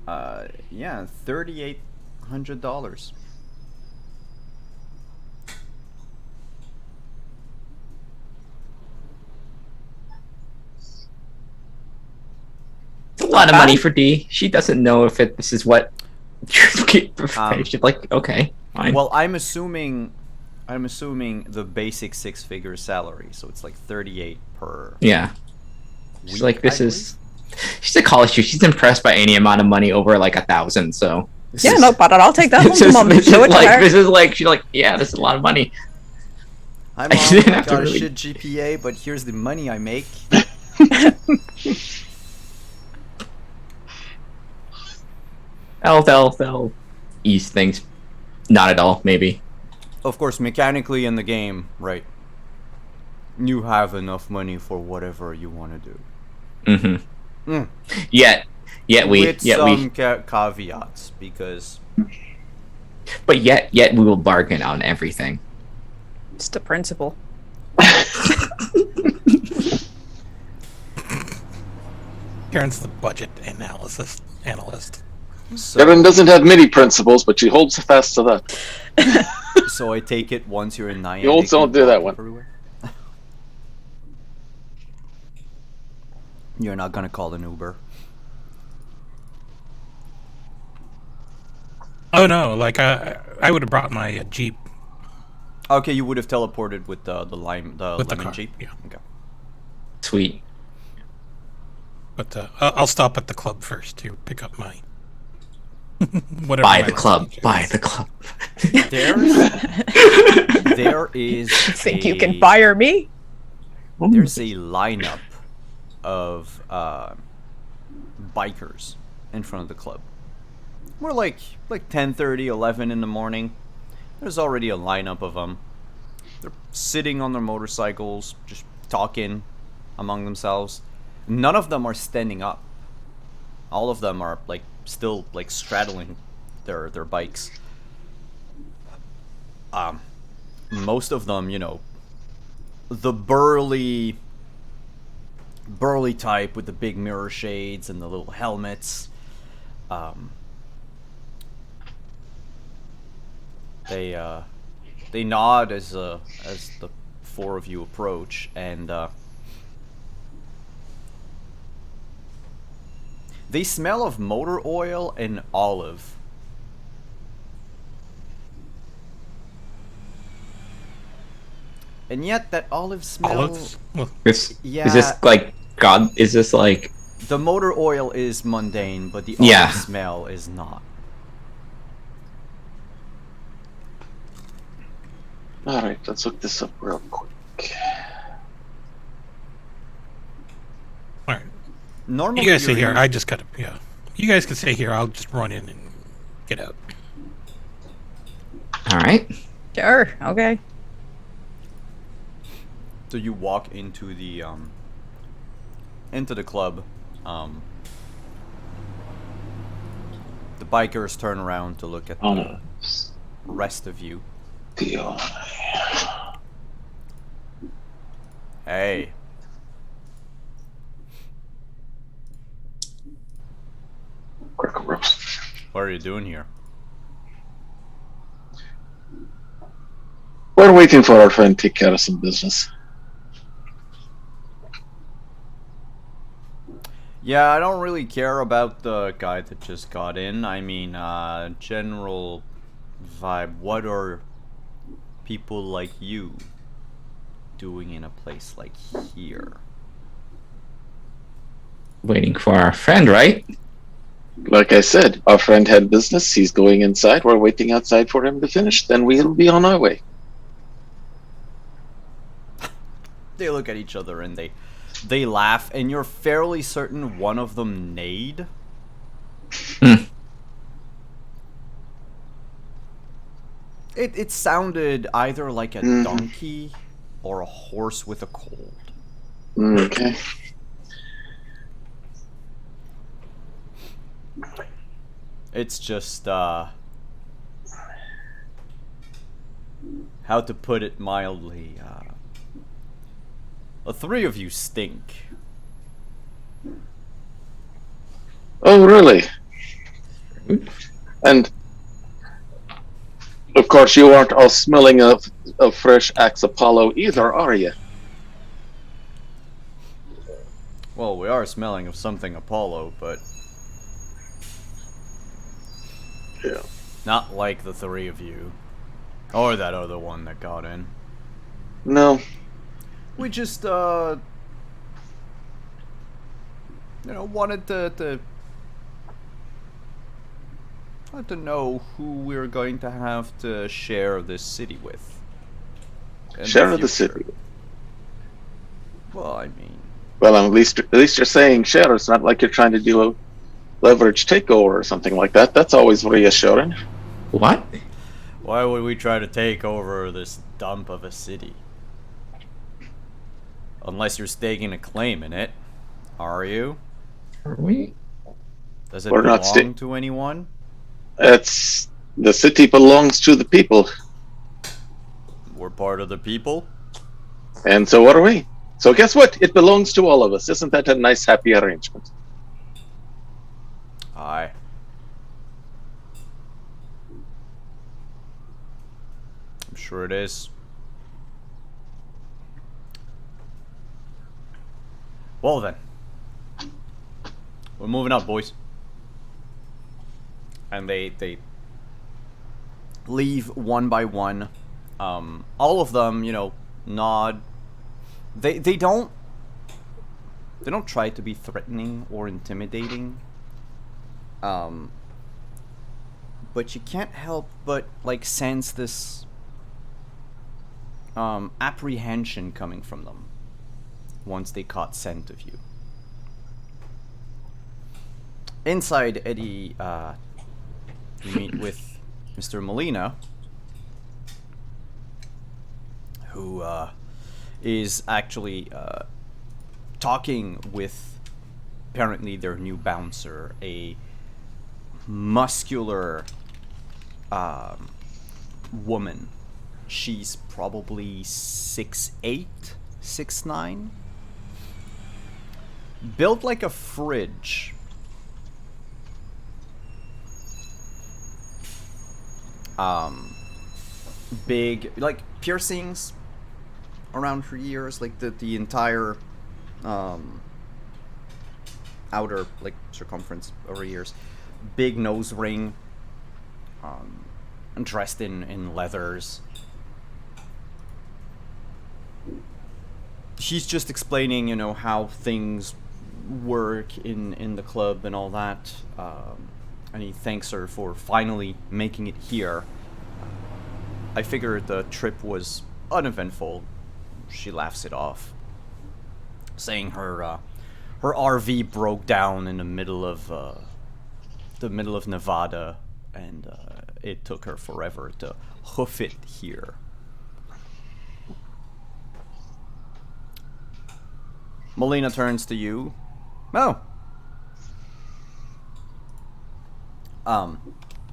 A: $3,800.
D: It's a lot of money for D. She doesn't know if this is what she's like, okay, fine.
A: Well, I'm assuming the basic six-figure salary, so it's like 38 per.
D: Yeah.
A: Week,
D: She's like, she's a college student. She's impressed by any amount of money over like 1,000. So
C: Yeah, no, but I'll take that home
D: this
C: to
D: is,
C: mom.
D: this
C: Show
D: is
C: it to
D: like
C: her.
D: this is like she's like, yeah, this is a lot of money.
A: Hi,
D: I
A: Mom.
D: didn't
A: I
D: have to
A: got a
D: really-
A: shit GPA, but here's the money I make.
D: They'll ease things. Not at all, maybe.
A: Of course, mechanically in the game, right? You have enough money for whatever you want to do.
D: Mm-hmm. Yet Yet we,
A: with
D: yet
A: some
D: we,
A: caveats, because
D: but yet we will bargain on everything.
C: It's the principle.
B: Karen's the budget analyst.
E: Erin doesn't have many principles, but she holds fast to that.
A: So I take it once you're in Niantic,
E: You also don't do
A: walk
E: that one.
A: everywhere? You're not gonna call an Uber.
B: Oh no, like I would have brought my Jeep
A: Okay, you would have teleported with the lemon
B: car,
A: jeep.
B: yeah.
A: Okay.
D: Sweet.
B: But I'll stop at the club first to pick up my whatever.
D: Buy
B: my
D: the
B: last
D: club.
B: paycheck
D: Buy
B: is.
D: the club.
A: There is.
C: Think you can fire me?
A: There's a lineup of bikers in front of the club. We're like 10:30, 11 in the morning. There's already a lineup of them. They're sitting on their motorcycles, just talking among themselves. None of them are standing up. All of them are like still like straddling their bikes. Most of them, you know, the burly type with the big mirror shades and the little helmets. They nod as the four of you approach, and they smell of motor oil and olive. And yet that olive smell.
B: Olives? Well,
A: Yeah.
D: Is this like God? Is this like?
A: The motor oil is mundane, but the
D: Yeah.
A: olive smell is not.
E: All right, let's look this up real quick.
B: all right.
A: Normally,
B: You guys stay
A: you're
B: here.
A: in-
B: I just gotta. Yeah. You guys can stay here. I'll just run in and get out.
D: All right.
C: Sure. Okay.
A: So you walk into the club. The bikers turn around to look at
E: Oh
A: the
E: no.
A: rest of you.
E: Deal.
A: Hey.
E: Crackle roast.
A: What are you doing here?
E: We're waiting for our friend to take care of some business.
A: Yeah, I don't really care about the guy that just got in. I mean, general vibe. What are people like you doing in a place like here?
D: Waiting for our friend, right?
E: Like I said, our friend had business. He's going inside. We're waiting outside for him to finish. Then we'll be on our way.
A: They look at each other and they laugh, and you're fairly certain one of them neighed.
D: Hmm.
A: It sounded either like a
E: Mhm.
A: donkey or a horse with a cold.
E: Okay.
A: It's just, how to put it mildly, the three of you stink.
E: Oh, really? And of course, you aren't all smelling of fresh Axe Apollo either, are you?
A: Well, we are smelling of something Apollo, but
E: Yeah.
A: not like the three of you. Or that other one that got in.
E: No.
A: We just, wanted to know who we're going to have to share this city with. in
E: Share of the
A: future.
E: city.
A: Well, I mean,
E: Well, at least you're saying share. It's not like you're trying to do a leverage takeover or something like that. That's always reassuring.
D: What?
A: why would we try to take over this dump of a city? Unless you're staking a claim in it. Are you?
D: Are we?
A: Does it
E: We're not
A: belong to anyone?
E: It's the city belongs to the people,
A: We're part of the people.
E: and so what are we? So guess what? It belongs to all of us. Isn't that a nice, happy arrangement?
A: Aye. I'm sure it is. Well then. We're moving up, boys. And they leave one by one. All of them, nod. They don't try to be threatening or intimidating. But you can't help but sense this apprehension coming from them once they caught scent of you. Inside, Eddie, you meet with Mr. Molina, who is actually talking with apparently their new bouncer, a muscular woman. She's probably 6'8", 6'9", built like a fridge. Big, piercings around her ears, the entire outer circumference of her ears. Big nose ring. Dressed in leathers. She's just explaining, how things work in the club and all that. And he thanks her for finally making it here. I figured the trip was uneventful. She laughs it off, saying her RV broke down in the middle of Nevada, and it took her forever to hoof it here. Molina turns to you. Oh.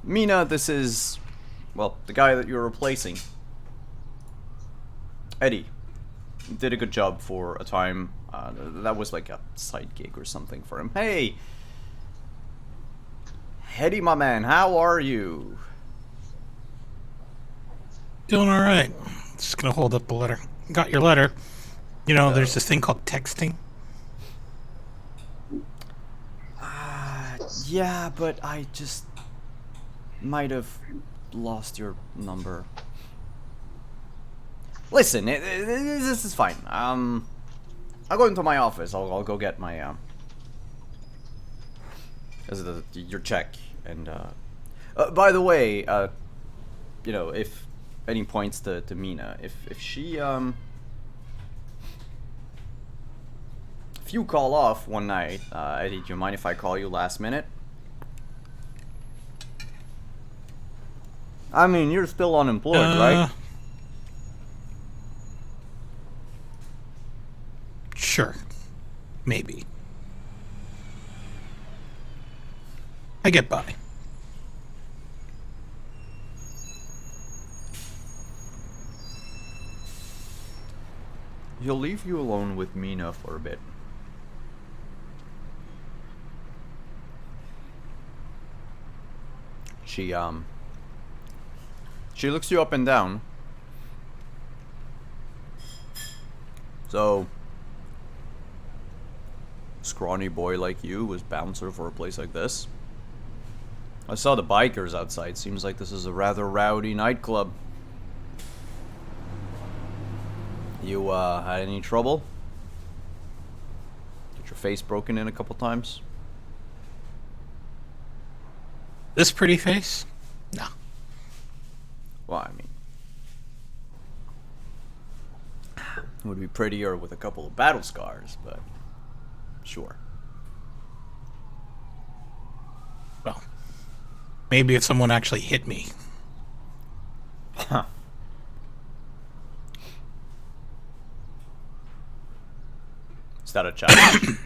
A: Mina, this is, the guy that you're replacing. Eddie. Did a good job for a time. That was like a side gig or something for him. Hey! Eddie, my man, how are you?
B: Doing all right. Just gonna hold up the letter. Got your letter. There's this thing called texting.
A: Yeah, but I just might have lost your number. Listen, this is fine. I'll go into my office. I'll go get my your check. And by the way, if any points to Mina, if she if you call off one night, Eddie, do you mind if I call you last minute? I mean, you're still unemployed, right?
B: Sure. Maybe. I get by.
A: He'll leave you alone with Mina for a bit. She looks you up and down. So, scrawny boy like you was bouncer for a place like this? I saw the bikers outside. Seems like this is a rather rowdy nightclub. You, had any trouble? Get your face broken in a couple times?
B: This pretty face? No.
A: Well, I mean, it would be prettier with a couple of battle scars, but sure.
B: Well, maybe if someone actually hit me.
A: Huh. Is that a challenge?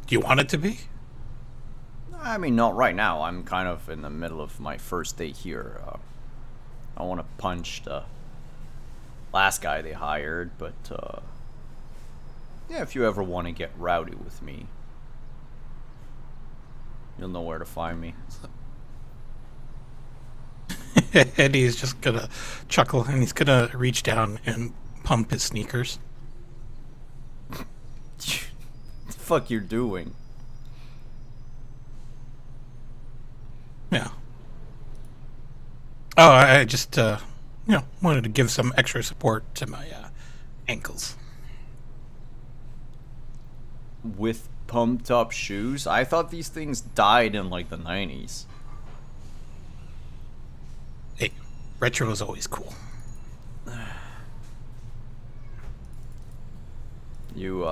B: Do you want it to be?
A: I mean, not right now. I'm kind of in the middle of my first day here. I want to punch the last guy they hired, but yeah, if you ever want to get rowdy with me, you'll know where to find me.
B: Eddie's just gonna chuckle and he's gonna reach down and pump his sneakers.
A: What the fuck you're doing?
B: Yeah. Oh, I just, wanted to give some extra support to my ankles.
A: With pumped up shoes? I thought these things died in like the 90s.
B: Hey, retro is always cool.
A: You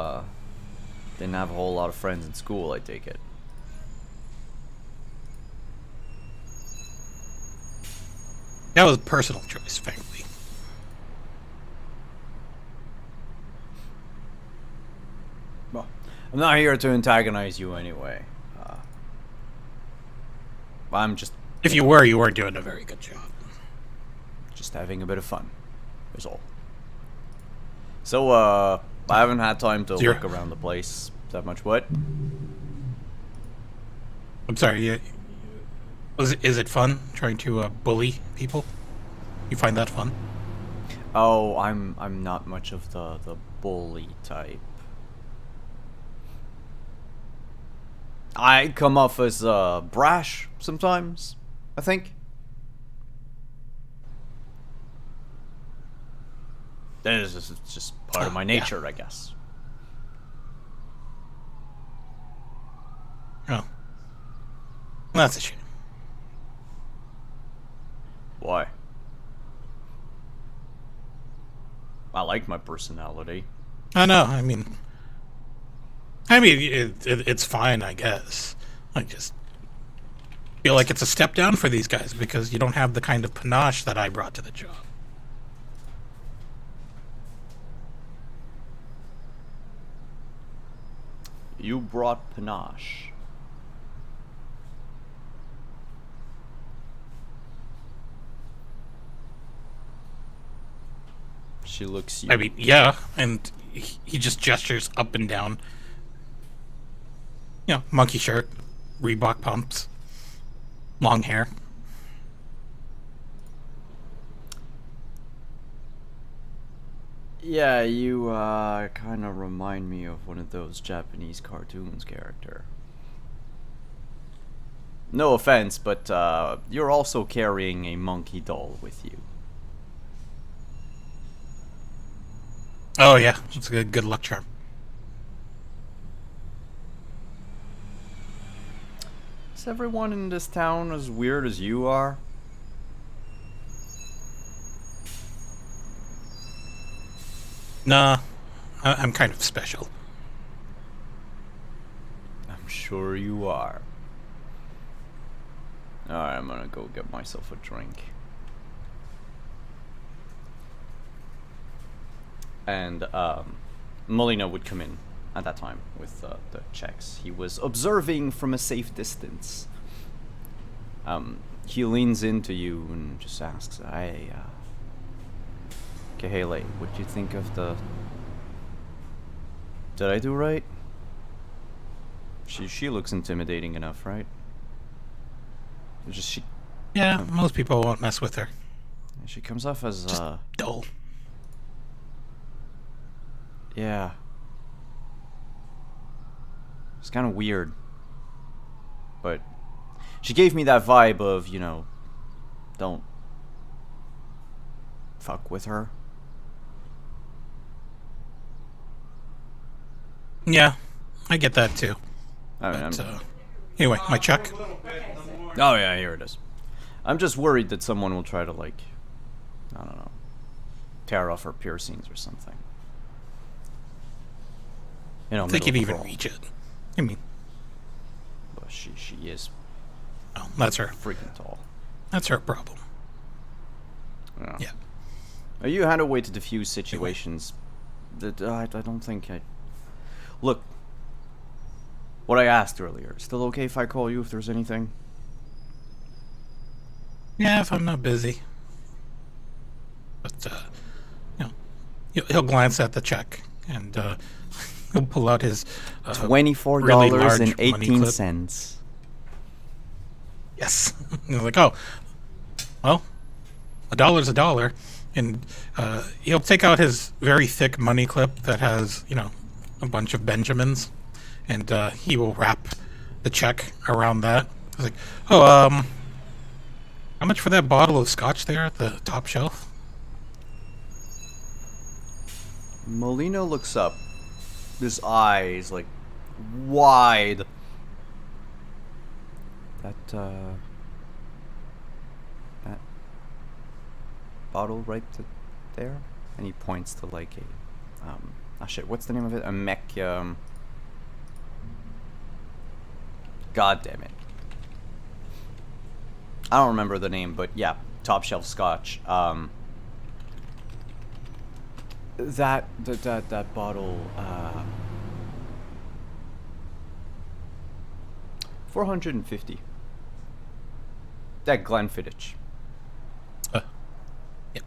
A: didn't have a whole lot of friends in school, I take it.
B: That was a personal choice, frankly.
A: Well, I'm not here to antagonize you anyway. I'm just
B: If you weren't doing a very good job.
A: just having a bit of fun. Is all. So, I haven't had time to
B: Zero.
A: look around the place that much. What?
B: I'm sorry, is it fun trying to bully people? You find that fun?
A: Oh, I'm not much of the bully type. I come off as brash sometimes, I think. That is just part of my
B: Yeah.
A: nature, I guess.
B: Oh. That's a shame.
A: Why? I like my personality.
B: I know, I mean, it's fine, I guess. I just feel like it's a step down for these guys because you don't have the kind of panache that I brought to the job.
A: You brought panache. She looks you.
B: I mean, yeah, and he just gestures up and down. You know, monkey shirt, Reebok pumps, long hair.
A: Yeah, you kind of remind me of one of those Japanese cartoons character. No offense, but you're also carrying a monkey doll with you.
B: Oh yeah, it's a good luck charm.
A: Is everyone in this town as weird as you are?
B: Nah, I'm kind of special.
A: I'm sure you are. Alright, I'm gonna go get myself a drink. And Molina would come in at that time with the checks. He was observing from a safe distance. He leans into you and just asks, "Hey, Kahele, what do you think of the... Did I do right? She looks intimidating enough, right? Just she
B: Yeah, most people won't mess with her.
A: she comes off as
B: Dull.
A: yeah. It's kind of weird. But she gave me that vibe of, you know, don't fuck with her.
B: Yeah, I get that too.
A: I mean,
B: But, anyway, my check.
A: oh yeah, here it is. I'm just worried that someone will try to, like, I don't know, tear off her piercings or something. You know,
B: They
A: middle
B: could
A: of a
B: even
A: brawl.
B: reach it. I mean,
A: But she is
B: oh, that's her.
A: freaking tall.
B: That's her problem. Yeah.
A: You had a way to diffuse situations that I don't think I... Look, what I asked earlier. Still okay if I call you if there's anything?
B: Yeah, if I'm not busy. But, you know, he'll glance at the check and he'll pull out his
A: $24
B: really large
A: and
B: money
A: 18
B: clip.
A: cents.
B: Yes. He's like, oh, well, $1's a dollar. And he'll take out his very thick money clip that has, a bunch of Benjamins. And he will wrap the check around that. He's like, oh, how much for that bottle of scotch there at the top shelf?
A: Molino looks up. His eyes, like, wide. That bottle right there? And he points to, like, a... shit, what's the name of it? A mech, God damn it. I don't remember the name, but yeah, top shelf scotch. That bottle, 450. That Glenfiddich.
B: Yep.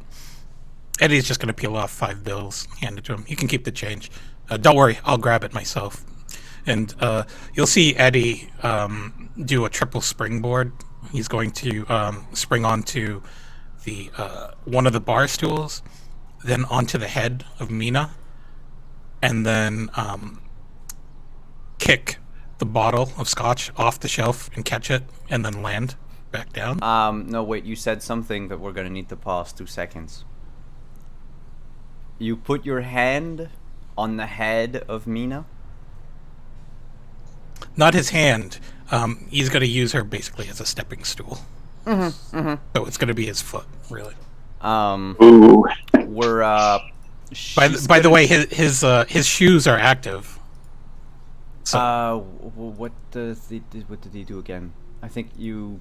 B: Eddie's just gonna peel off 5 bills, hand it to him. You can keep the change. Don't worry, I'll grab it myself. And you'll see Eddie do a triple springboard. He's going to spring onto the one of the bar stools, then onto the head of Mina, and then kick the bottle of scotch off the shelf and catch it, and then land back down.
A: No, wait, you said something that we're gonna need to pause 2 seconds. You put your hand on the head of Mina?
B: Not his hand. He's going to use her basically as a stepping stool. So it's going to be his foot, really.
E: Ooh.
A: We're
B: By the way, his shoes are active. So,
A: what did he do again? I think you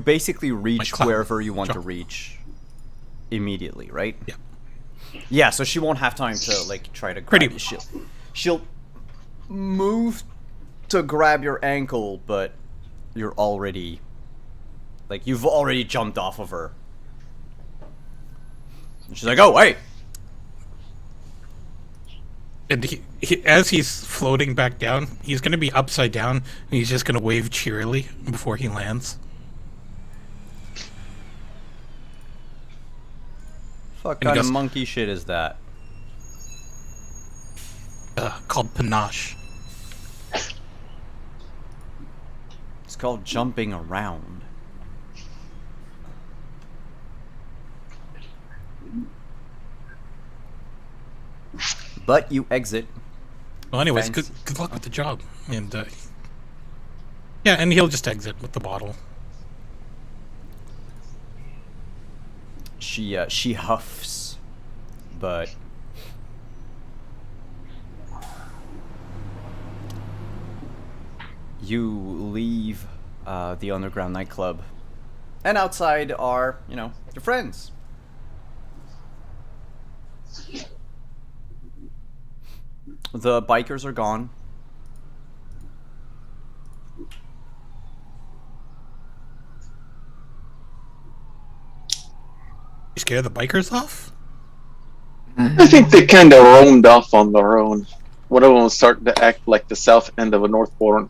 A: basically reach
B: cloud.
A: wherever you want to reach immediately, right? Yeah. Yeah, so she won't have time to like try to grab you. She'll move to grab your ankle, but you're already you've already jumped off of her. And she's like, "Oh, wait."
B: And as he's floating back down, he's going to be upside down, and he's just going to wave cheerily before he lands.
A: What kind of monkey shit is that?
B: Called panache.
A: It's called jumping around. But you exit.
B: Well, anyways, good luck with the job. And, yeah, and he'll just exit with the bottle.
A: She huffs, but you leave the underground nightclub, and outside are, your friends. The bikers are gone.
B: You scare the bikers off?
E: I think they kind of roamed off on their own. One of them was starting to act like the south end of a Northborn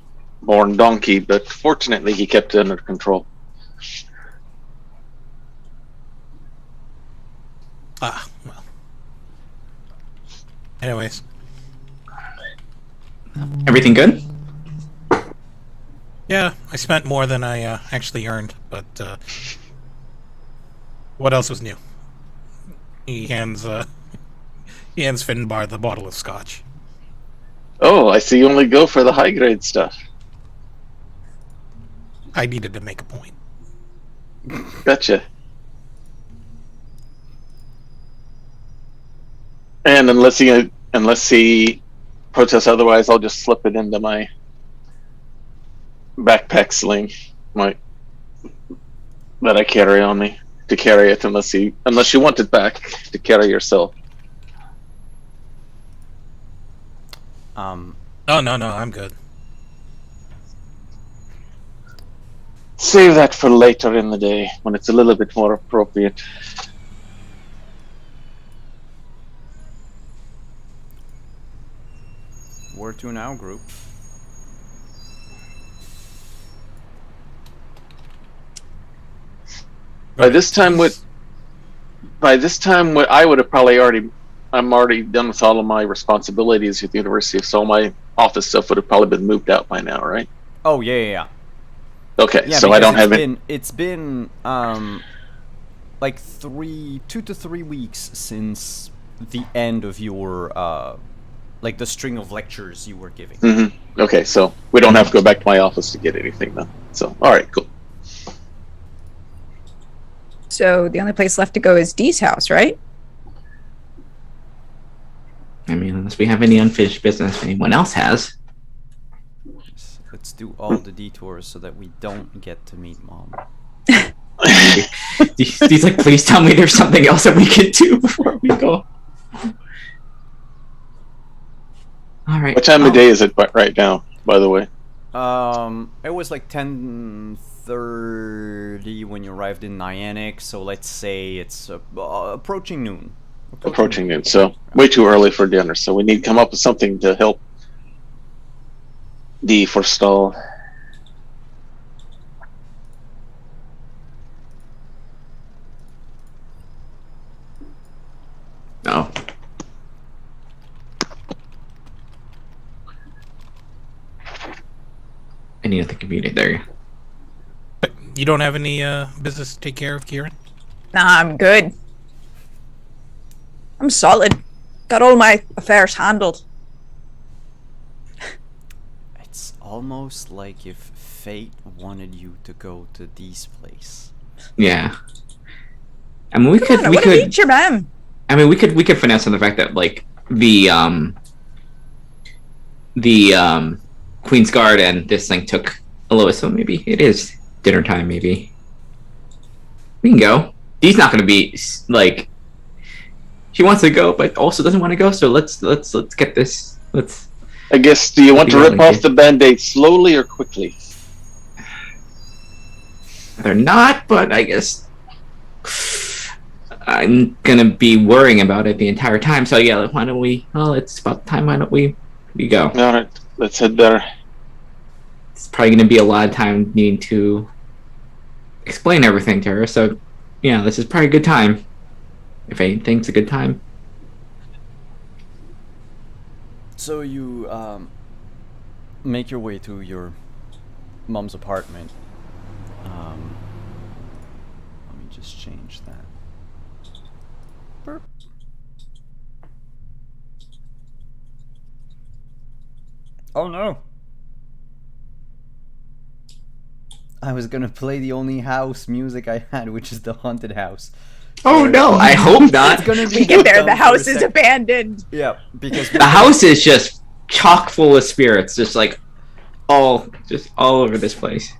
E: donkey, but fortunately he kept it under control.
B: Ah, well. Anyways.
D: Everything good?
B: Yeah, I spent more than I actually earned, but what else was new? He hands Finbar the bottle of scotch.
E: Oh, I see you only go for the high grade stuff.
B: I needed to make a point.
E: Gotcha. And unless he protests otherwise, I'll just slip it into my backpack sling, that I carry on me to carry it, unless you want it back to carry yourself.
B: Oh, no, I'm good.
E: Save that for later in the day when it's a little bit more appropriate.
A: Where to now, group?
E: By this time, I would have probably I'm already done with all of my responsibilities at the university, so all my office stuff would have probably been moved out by now, right?
A: Oh yeah.
E: Okay,
A: Yeah,
E: so I don't have
A: it's been like 2 to 3 weeks since the end of your like the string of lectures you were giving.
E: Mm-hmm. Okay, so we don't have to go back to my office to get anything done. So, all right, cool.
C: So the only place left to go is Dee's house, right?
D: I mean, unless we have any unfinished business anyone else has.
A: Let's do all the detours so that we don't get to meet Mom.
D: He's like, please tell me there's something else that we can do before we go. All right.
E: What time of day is it right now, by the way?
A: It was like 10:30 when you arrived in Niantic, so let's say it's approaching noon.
E: Approaching noon, so way too early for dinner. So we need to come up with something to help D forestall.
D: No. I need to communicate there.
B: But you don't have any business to take care of, Kieran?
C: Nah, I'm good. I'm solid. Got all my affairs handled.
A: It's almost like if fate wanted you to go to Dee's place.
D: Yeah. I mean, we could.
C: Feature, man.
D: I mean, we could finesse on the fact that like the Queen's Guard and this thing took Alois, so maybe it is dinner time. Maybe we can go. Dee's not going to be like she wants to go, but also doesn't want to go. So let's get this. Let's.
E: I guess. Do you want to rip off the Band-Aid slowly or quickly?
D: They're not, but I guess I'm gonna be worrying about it the entire time. So yeah, why don't we? Well, it's about time. Why don't we go?
E: All right, let's head there.
D: It's probably gonna be a lot of time needing to explain everything to her. So yeah, this is probably a good time. If anything's a good time.
A: So you make your way to your mom's apartment. Let me just change that. Burp. Oh no! I was gonna play the only house music I had, which is the haunted house.
D: Oh no! I hope not.
A: It's gonna be
C: We get there,
A: down
C: the
A: for a
C: house is
A: sec.
C: abandoned.
A: Yeah, because
D: The house is just chock full of spirits, just all over this place.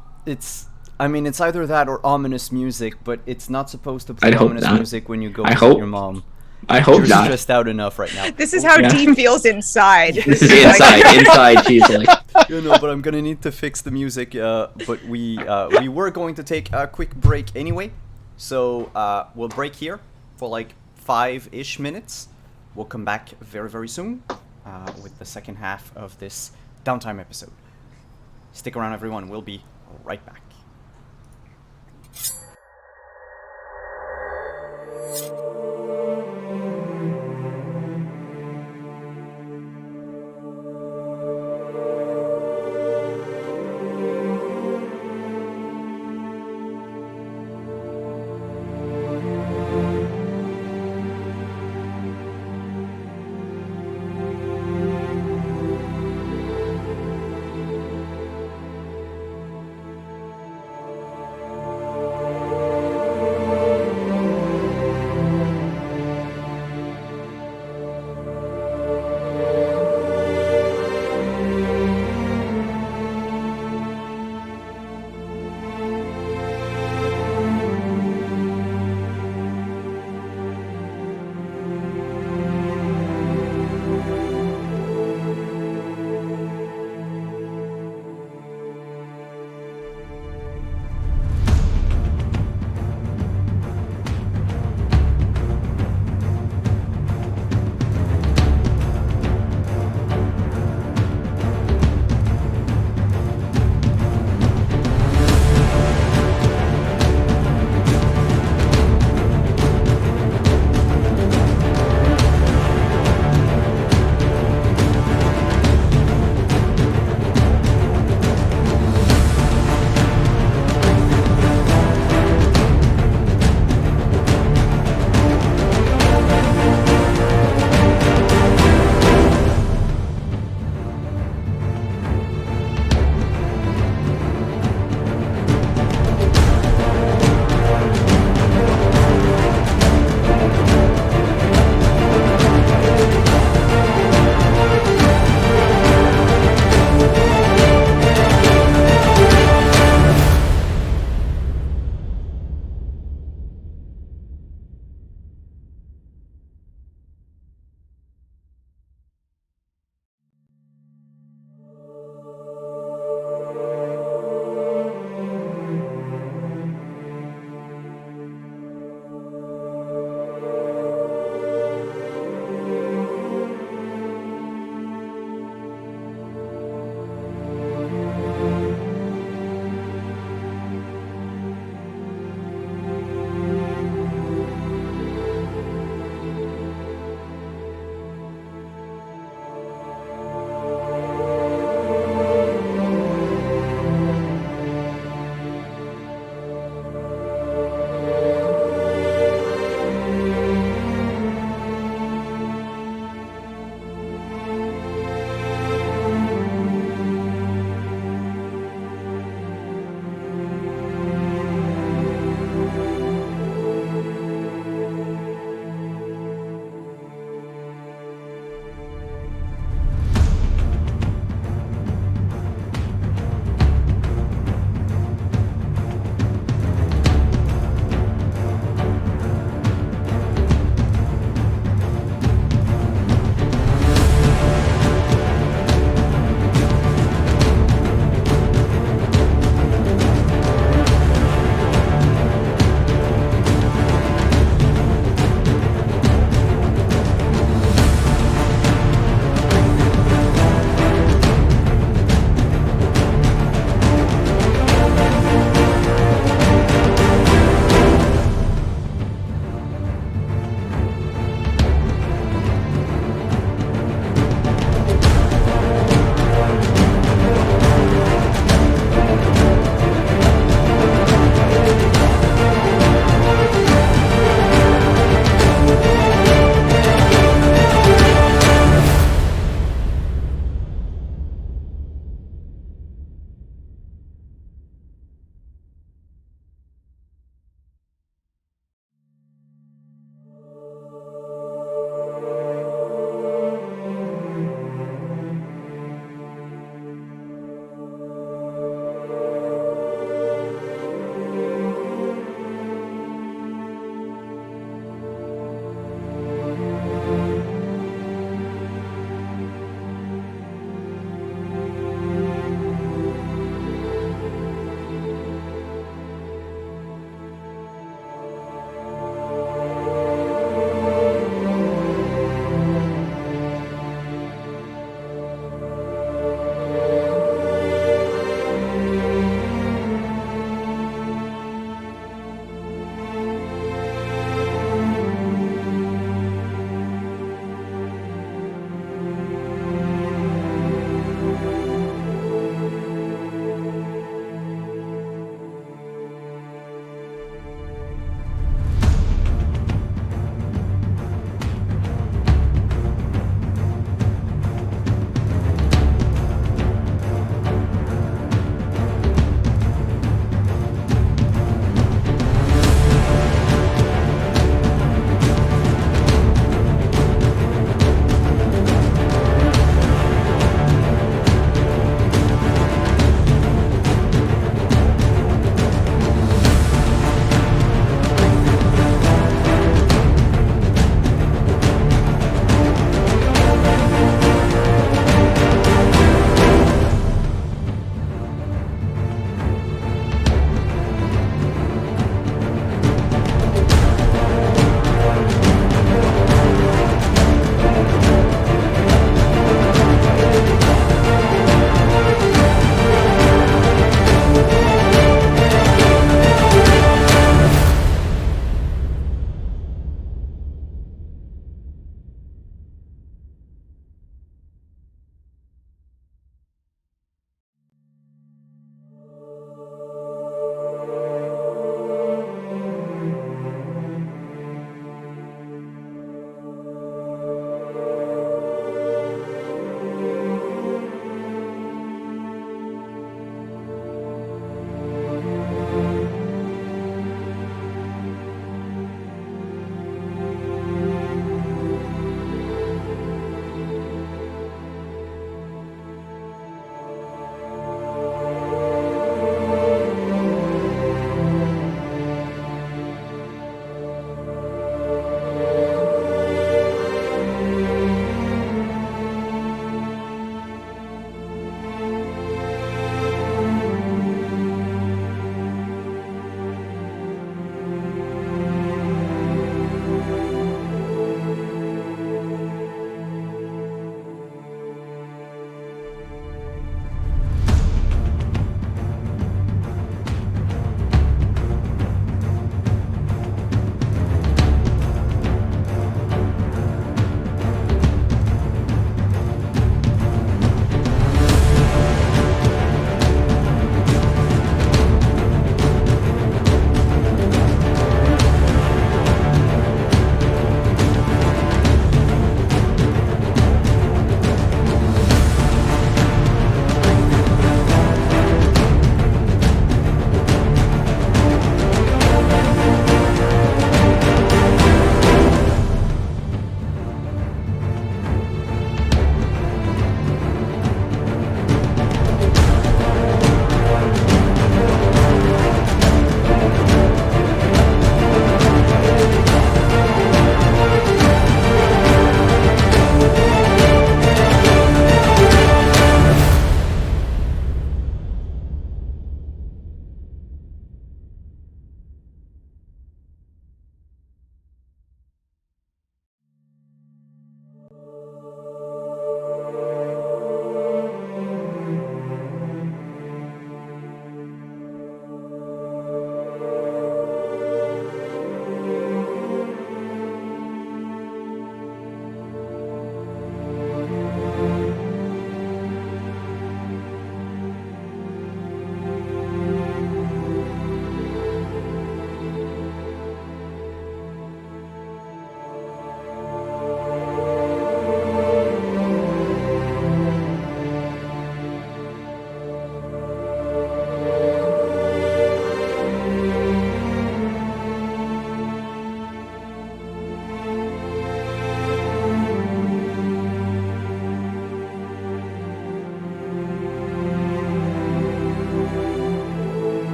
A: I mean, it's either that or ominous music, but it's not supposed to play
D: I'd hope
A: ominous
D: not.
A: music when you go
D: I
A: visit
D: hope-
A: your mom.
D: I hope
A: You're
D: not.
A: stressed out enough right now.
C: This is how
D: Yeah.
C: Dee feels inside.
D: This is inside. She's like,
A: You know, but I'm gonna need to fix the music. But we were going to take a quick break anyway, so we'll break here for like 5-ish minutes. We'll come back very, very soon with the second half of this downtime episode. Stick around, everyone. We'll be right back.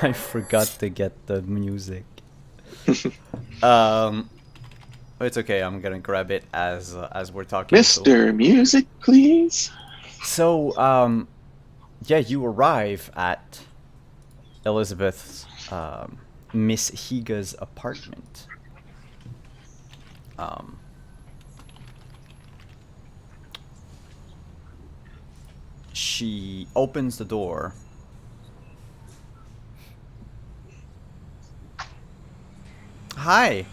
A: I forgot to get the music. It's okay. I'm gonna grab it as we're talking.
E: Mr. Music, please.
A: So, yeah, you arrive at Elizabeth's, Miss Higa's apartment. She opens the door. Hi.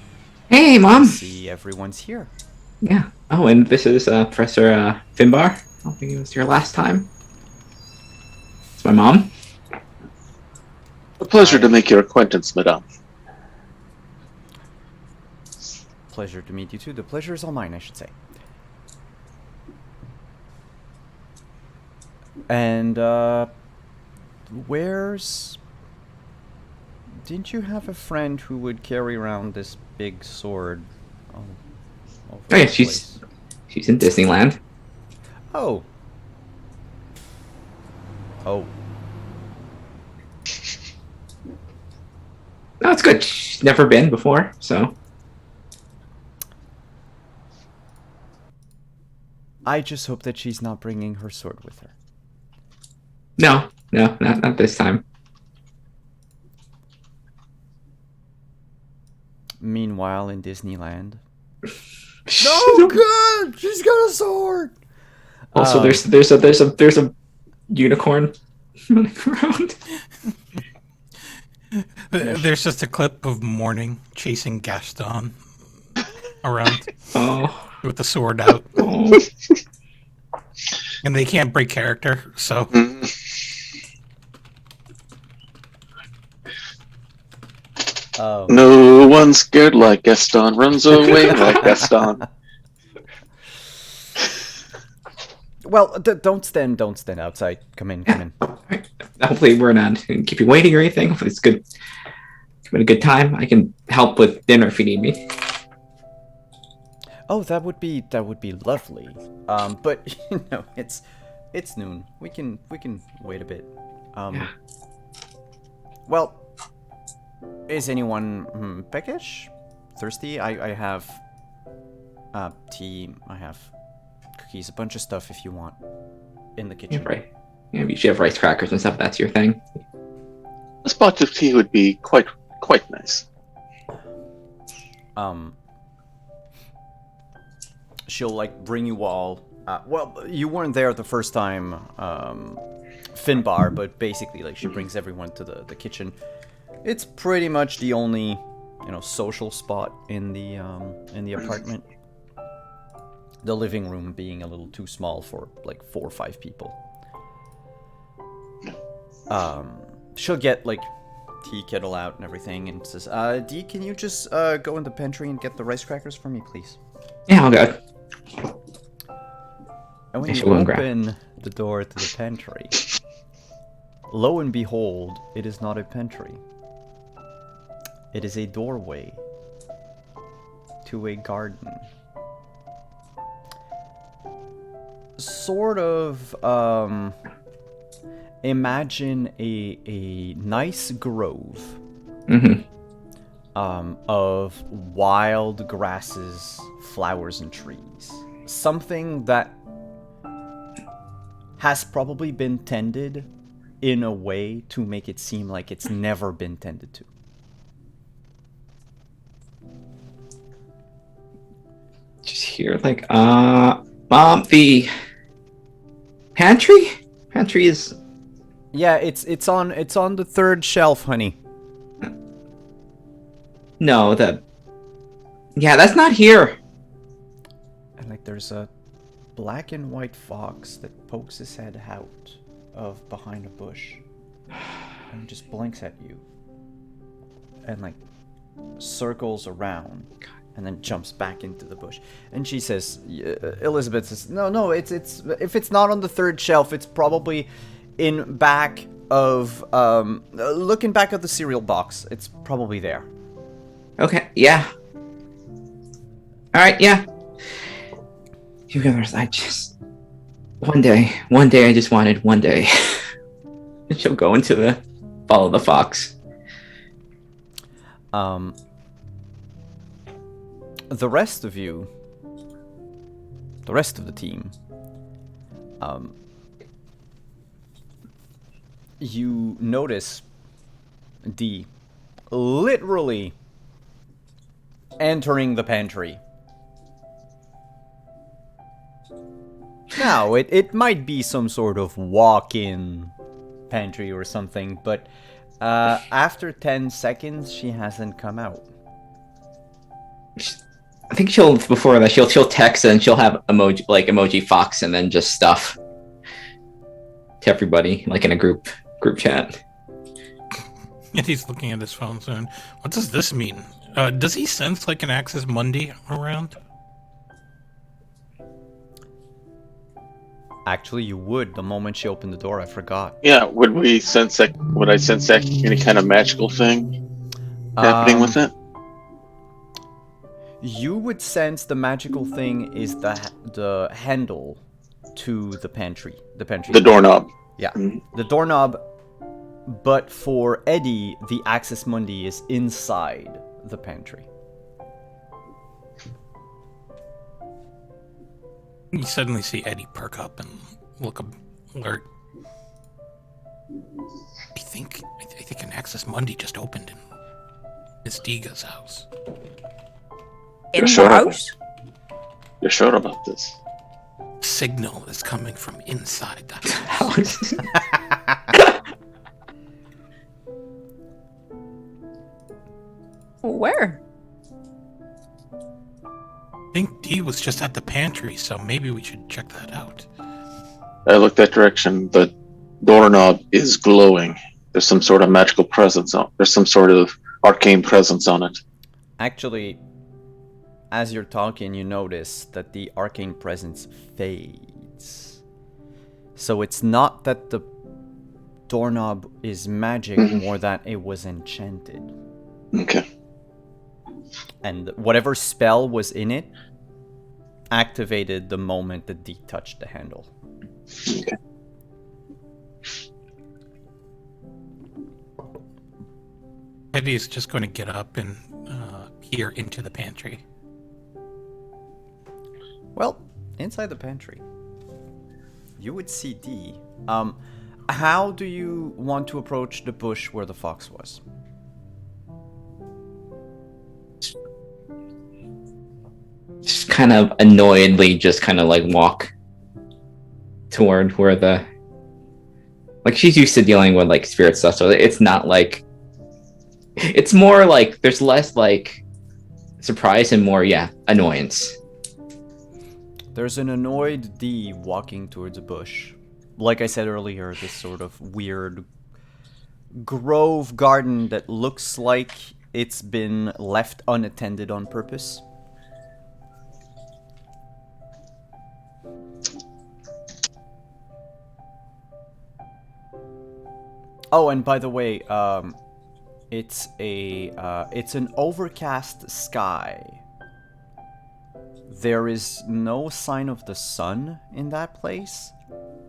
D: Hey, Mom.
A: See, everyone's here.
D: Yeah. Oh, and this is Professor Finbar. I don't think it was your last time. It's my mom.
E: A pleasure to make your acquaintance, madame.
A: Pleasure to meet you too. The pleasure is all mine, I should say. And, where's... Didn't you have a friend who would carry around this big sword? All over
D: Oh yeah,
A: the
D: she's
A: place?
D: in Disneyland.
A: Oh. Oh.
D: No, it's good. She's never been before, so.
A: I just hope that she's not bringing her sword with her.
D: No, not this time.
A: Meanwhile, in Disneyland...
D: No,
A: God! She's got a sword!
D: Also, there's a unicorn running around.
B: There's just a clip of Morning chasing Gaston around
D: Oh,
B: with the sword out,
D: oh.
B: and they can't break character, so
E: No one's scared like Gaston. Runs away like Gaston.
A: Well, don't stand outside. Come in.
D: Alright. Hopefully we're not keep you waiting or anything. Hopefully it's good. It's been a good time. I can help with dinner if you need me.
A: Oh, that would be lovely. But you know, it's noon. We can wait a bit.
D: Yeah.
A: Well, is anyone peckish? Thirsty? I have tea. I have cookies. A bunch of stuff if you want in the kitchen.
D: Yeah, right. Yeah, you should have rice crackers and stuff. That's your thing.
E: A spot of tea would be quite nice.
A: She'll like bring you all. Well, you weren't there the first time, Finbar, but basically, like, she brings everyone to the kitchen. It's pretty much the only, social spot in the apartment. The living room being a little too small for like 4 or 5 people. She'll get like tea kettle out and everything, and says, "Dee, can you just go in the pantry and get the rice crackers for me, please?"
D: Yeah, I'll go.
A: And when
D: I
A: you
D: shall go and grab.
A: open the door to the pantry, lo and behold, it is not a pantry. It is a doorway to a garden. Sort of, imagine a nice grove
D: Mm-hmm.
A: of wild grasses, flowers, and trees. Something that has probably been tended in a way to make it seem like it's never been tended to.
D: Just here, like, Mom, the pantry? Pantry is...
A: Yeah, it's on the 3rd shelf, honey.
D: No, yeah, that's not here.
A: And like there's a black and white fox that pokes his head out of behind a bush and just blinks at you and like circles around and then jumps back into the bush. And she says, Elizabeth says, no, it's if it's not on the 3rd shelf, it's probably in back of looking back at the cereal box. It's probably there.
D: Okay, yeah. Alright, yeah. You guys, I just... One day, I just wanted one day. And she'll go into the follow the fox.
A: The rest of you, the rest of the team, you notice D literally entering the pantry. Now, it might be some sort of walk-in pantry or something, but after 10 seconds, she hasn't come out.
D: I think before that she'll text and she'll have emoji fox and then just stuff to everybody like in a group chat.
B: And he's looking at his phone soon. What does this mean? Does he sense like an Axis Mundi around?
A: Actually, you would the moment she opened the door. I forgot.
E: Yeah, would I sense any kind of magical thing happening with it?
A: You would sense the magical thing is the handle to the pantry.
E: The doorknob.
A: Yeah, the doorknob. But for Eddie, the Axis Mundi is inside the pantry.
B: You suddenly see Eddie perk up and look alert. I think an Axis Mundi just opened in Miss Diga's house.
C: In the house?
E: You're sure about this?
B: Signal is coming from inside the house.
C: Where?
B: I think D was just at the pantry, so maybe we should check that out.
E: I look that direction. The doorknob is glowing. There's some sort of magical presence on. There's some sort of arcane presence on it.
A: Actually, as you're talking, you notice that the arcane presence fades. So it's not that the doorknob is magic, more that it was enchanted.
E: Okay.
A: And whatever spell was in it activated the moment that D touched the handle.
E: Okay.
B: Eddie's just going to get up and peer into the pantry.
A: Well, inside the pantry, you would see D. How do you want to approach the bush where the fox was?
D: Just kind of annoyedly just kind of like walk toward where like she's used to dealing with like spirit stuff, so it's not like, it's more like there's less like surprise and more annoyance.
A: There's an annoyed D walking towards a bush. Like I said earlier, this sort of weird grove garden that looks like it's been left unattended on purpose. Oh, and by the way, it's an overcast sky. There is no sign of the sun in that place,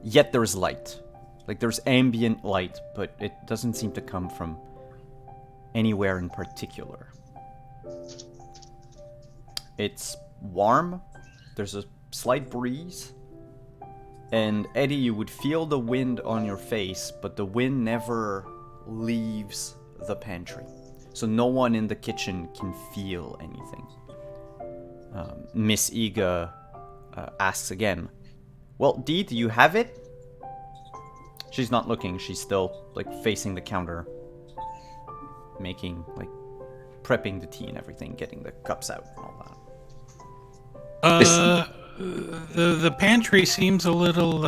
A: yet there's light. Like, there's ambient light, but it doesn't seem to come from anywhere in particular. It's warm, there's a slight breeze, and Eddie, you would feel the wind on your face, but the wind never leaves the pantry. So no one in the kitchen can feel anything. Miss Iga asks again, well, Dee, do you have it? She's not looking, she's still, like, facing the counter, making, like, prepping the tea and everything, getting the cups out and all that.
B: The pantry seems a little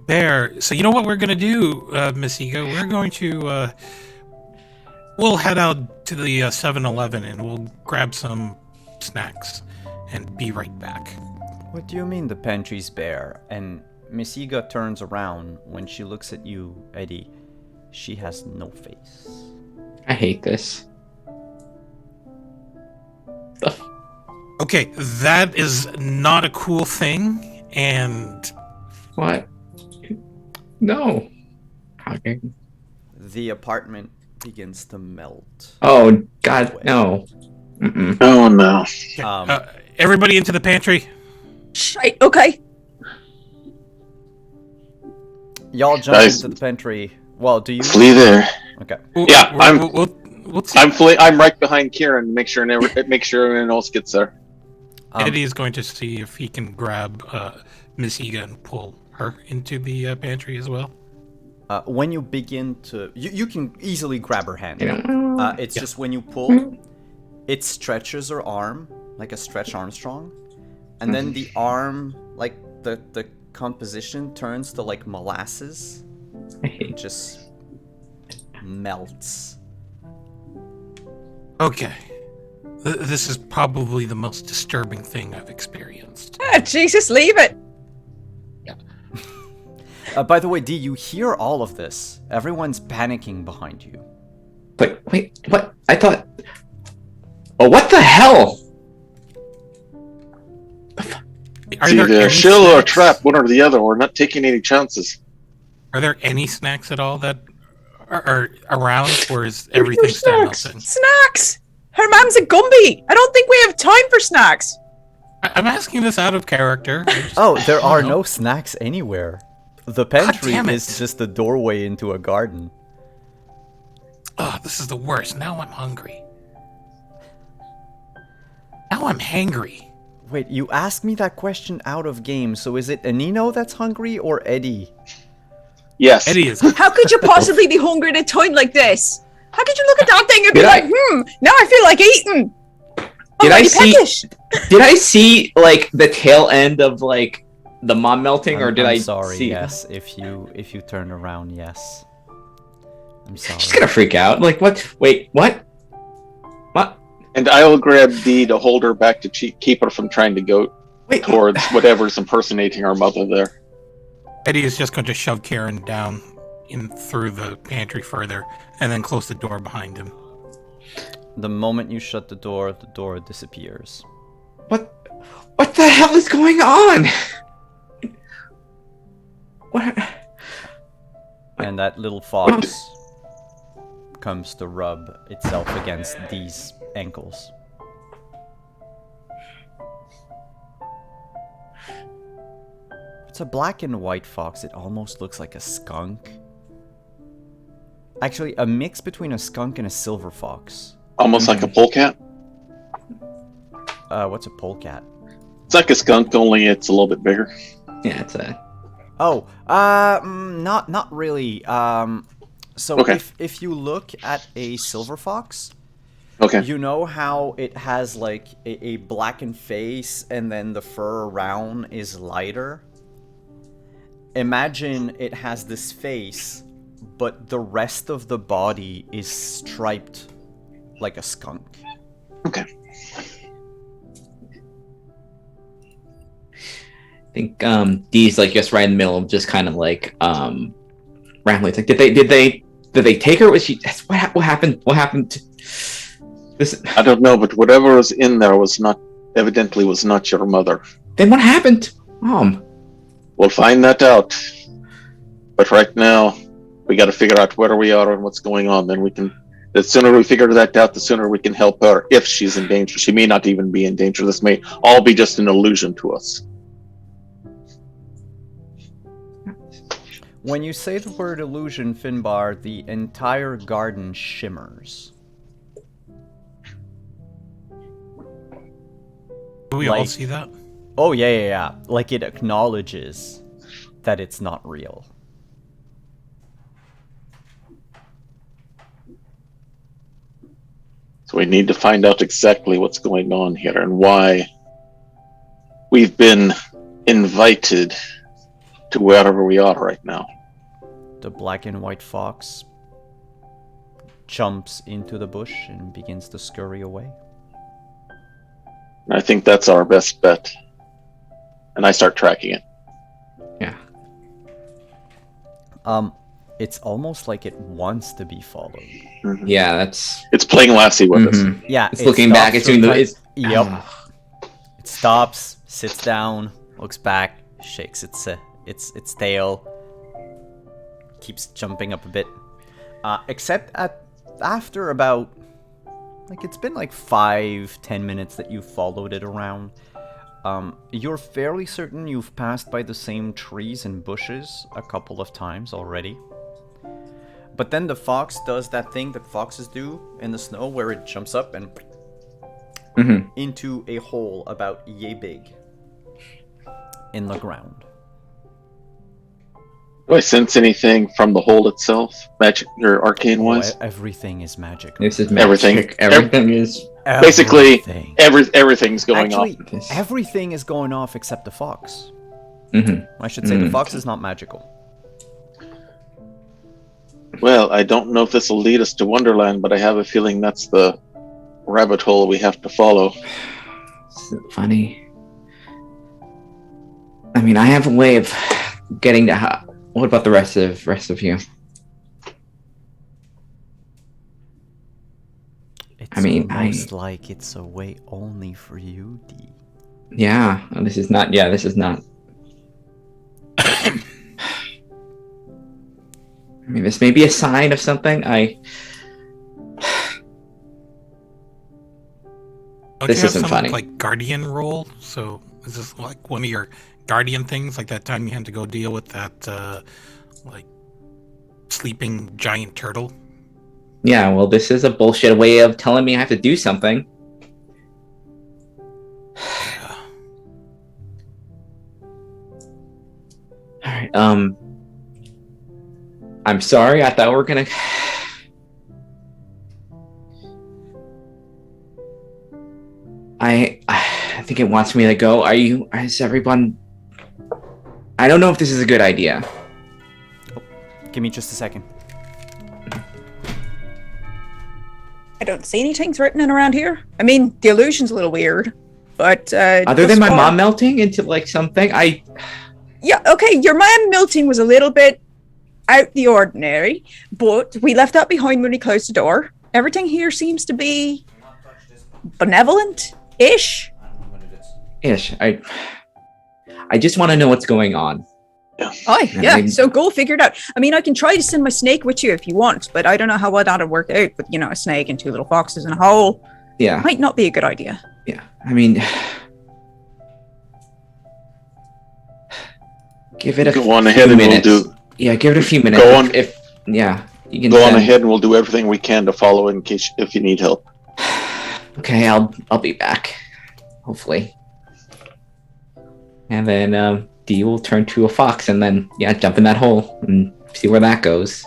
B: bare. So you know what we're gonna do, Miss Iga? We're going to we'll head out to the 7-Eleven and we'll grab some snacks and be right back.
A: What do you mean the pantry's bare? And Miss Iga turns around. When she looks at you, Eddie, she has no face.
D: I hate this.
B: Okay, that is not a cool thing, and...
D: What? No. Okay.
A: the apartment begins to melt.
D: Oh God, no. Mm-mm.
E: Oh no.
B: Everybody into the pantry.
C: Right. Okay.
A: Y'all jump
E: Guys.
A: into the pantry. Well, do you?
E: Flee there.
A: Okay.
E: Yeah,
B: We'll see.
E: I'm right behind Kieran. Make sure everyone else gets there.
B: Eddie is going to see if he can grab Miss Ega and pull her into the pantry as well.
A: When you begin to, you can easily grab her hand. It's just when you pull, it stretches her arm like a Stretch Armstrong, and then the arm, like the composition turns to like molasses. It just melts.
B: Okay. This is probably the most disturbing thing I've experienced.
C: Ah, Jesus, leave it.
A: By the way, D, you hear all of this. Everyone's panicking behind you.
D: But wait, what? I thought. Oh, what the hell?
B: Are
E: It's
B: there
E: either a
B: any
E: shill or a
B: snacks?
E: trap, one or the other. We're not taking any chances.
B: Are there any snacks at all that are around, or is everything still melting?
C: Snacks. Her mom's a Gumby. I don't think we have time for snacks.
B: I'm asking this out of character.
A: Oh, there are no snacks anywhere. The pantry
B: damn it.
A: is just the doorway into a garden.
B: Oh, this is the worst. Now I'm hungry. Now I'm hangry.
A: Wait, you asked me that question out of game, so is it Anino that's hungry or Eddie?
E: Yes.
B: Eddie is.
C: How could you possibly be hungry at a time like this? How could you look at that thing and be
D: Did
C: like,
D: I-
C: now I feel like eating.
D: Did I
C: Already
D: see?
C: peckish.
D: Did I see like the tail end of like the mom melting, or did
A: I'm
D: I
A: sorry,
D: see?
A: yes. If you turn around, yes. I'm sorry.
D: She's gonna freak out. Like what? Wait, what? What?
E: And I will grab D to hold her back to keep her from trying to go
D: Wait.
E: towards whatever's impersonating our mother there.
B: Eddie is just going to shove Karen down in through the pantry further, and then close the door behind him.
A: The moment you shut the door disappears.
D: What the hell is going on? What?
A: And that little fox comes to rub itself against these ankles. It's a black and white fox. It almost looks like a skunk. Actually, a mix between a skunk and a silver fox.
E: Almost like a polecat.
A: What's a polecat?
E: It's like a skunk, only it's a little bit bigger.
D: Yeah, it's a.
A: Oh, not really. So
E: Okay.
A: if you look at a silver fox,
E: Okay.
A: you know how it has like a blackened face and then the fur around is lighter? Imagine it has this face, but the rest of the body is striped like a skunk.
E: Okay.
D: I think D's like just right in the middle of just kind of like rambling. It's like did they take her? Was she? What happened? What happened? This.
E: I don't know, but whatever was in there was not your mother.
D: Then what happened, Mom?
E: We'll find that out. But right now, we got to figure out where we are and what's going on. Then we can. The sooner we figure that out, the sooner we can help her. If she's in danger, she may not even be in danger. This may all be just an illusion to us.
A: When you say the word illusion, Finbar, the entire garden shimmers.
B: Do we all
A: Like-
B: see that?
A: Oh, yeah. Like it acknowledges that it's not real.
E: So we need to find out exactly what's going on here and why we've been invited to wherever we are right now.
A: The black and white fox jumps into the bush and begins to scurry away.
E: And I think that's our best bet. And I start tracking it.
D: Yeah.
A: It's almost like it wants to be followed.
E: Mhm.
D: Yeah, that's.
E: It's playing Lassie with us.
D: Mhm.
A: Yeah,
D: It's looking back.
A: stops
D: It's doing
A: for
D: the.
A: a-
D: It's,
A: Yep.
D: Ah.
A: It stops, sits down, looks back, shakes its tail, keeps jumping up a bit. Except after about, like, it's been like 5-10 minutes that you've followed it around. You're fairly certain you've passed by the same trees and bushes a couple of times already. But then the fox does that thing that foxes do in the snow, where it jumps up and into a hole about yay big in the ground.
E: Do I sense anything from the hole itself, magic or arcane-wise?
A: Everything is magic.
D: This is magic. Everything is...
E: Basically, everything's going
A: Actually,
E: off.
A: everything is going off except the fox.
D: Mm-hmm.
A: I should say the fox is not magical.
E: Well, I don't know if this will lead us to Wonderland, but I have a feeling that's the rabbit hole we have to follow.
D: It's funny. I mean, I have a way of getting to... What about the rest of you?
A: It's almost like it's a way only for you, D.
D: Yeah, this is not... Yeah, this is not... I mean, this may be a sign of something. This isn't funny.
B: Like guardian role. So is this like one of your guardian things? Like that time you had to go deal with that, like sleeping giant turtle.
D: Yeah. Well, this is a bullshit way of telling me I have to do something.
B: Yeah.
D: All right. I'm sorry. I thought we were gonna. I think it wants me to go. Is everyone... I don't know if this is a good idea.
A: Oh, give me just a second.
C: I don't see anything threatening around here. I mean, the illusion's a little weird, but
D: other than my mom melting into like something,
C: Yeah, okay, your mom melting was a little bit out the ordinary, but we left that behind when we closed the door. Everything here seems to be benevolent-ish.
D: I just want to know what's going on.
C: Yeah, so go figure it out. I mean, I can try to send my snake with you if you want, but I don't know how well that'll work out with, a snake and 2 little foxes in a hole.
D: Yeah.
C: Might not be a good idea.
D: Yeah, I mean... Give it a
E: Go on ahead
D: few
E: and
D: minutes.
E: we'll do...
D: Yeah, give it a few minutes.
E: Go on.
D: You can
E: go on ahead and we'll do everything we can to follow in case if you need help.
D: Okay, I'll be back. Hopefully. And then D will turn to a fox and then jump in that hole and see where that goes.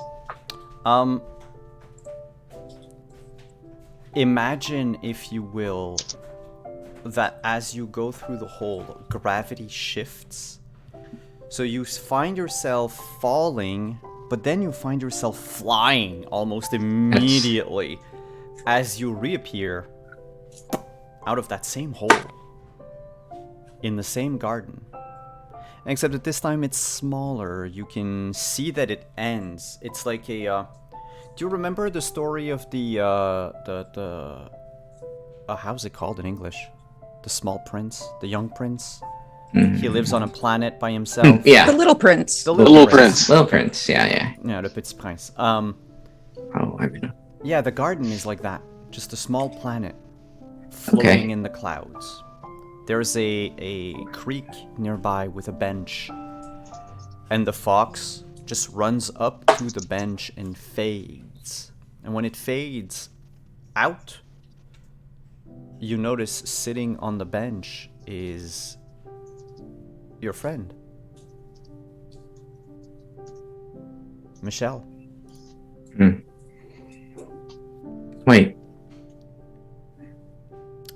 A: Imagine, if you will, that as you go through the hole, gravity shifts. So you find yourself falling, but then you find yourself flying almost immediately as you reappear out of that same hole in the same garden. Except that this time it's smaller. You can see that it ends. It's like a... do you remember the story of the how's it called in English? The Small Prince? The Young Prince? He lives on a planet by himself.
D: Yeah.
C: The Little Prince.
E: The Little Prince.
D: Little Prince, yeah.
A: Yeah, the Petit Prince.
D: I mean...
A: Yeah, the garden is like that. Just a small planet floating in the clouds. There's a creek nearby with a bench. And the fox just runs up to the bench and fades. And when it fades out, you notice sitting on the bench is your friend, Michelle.
D: Wait.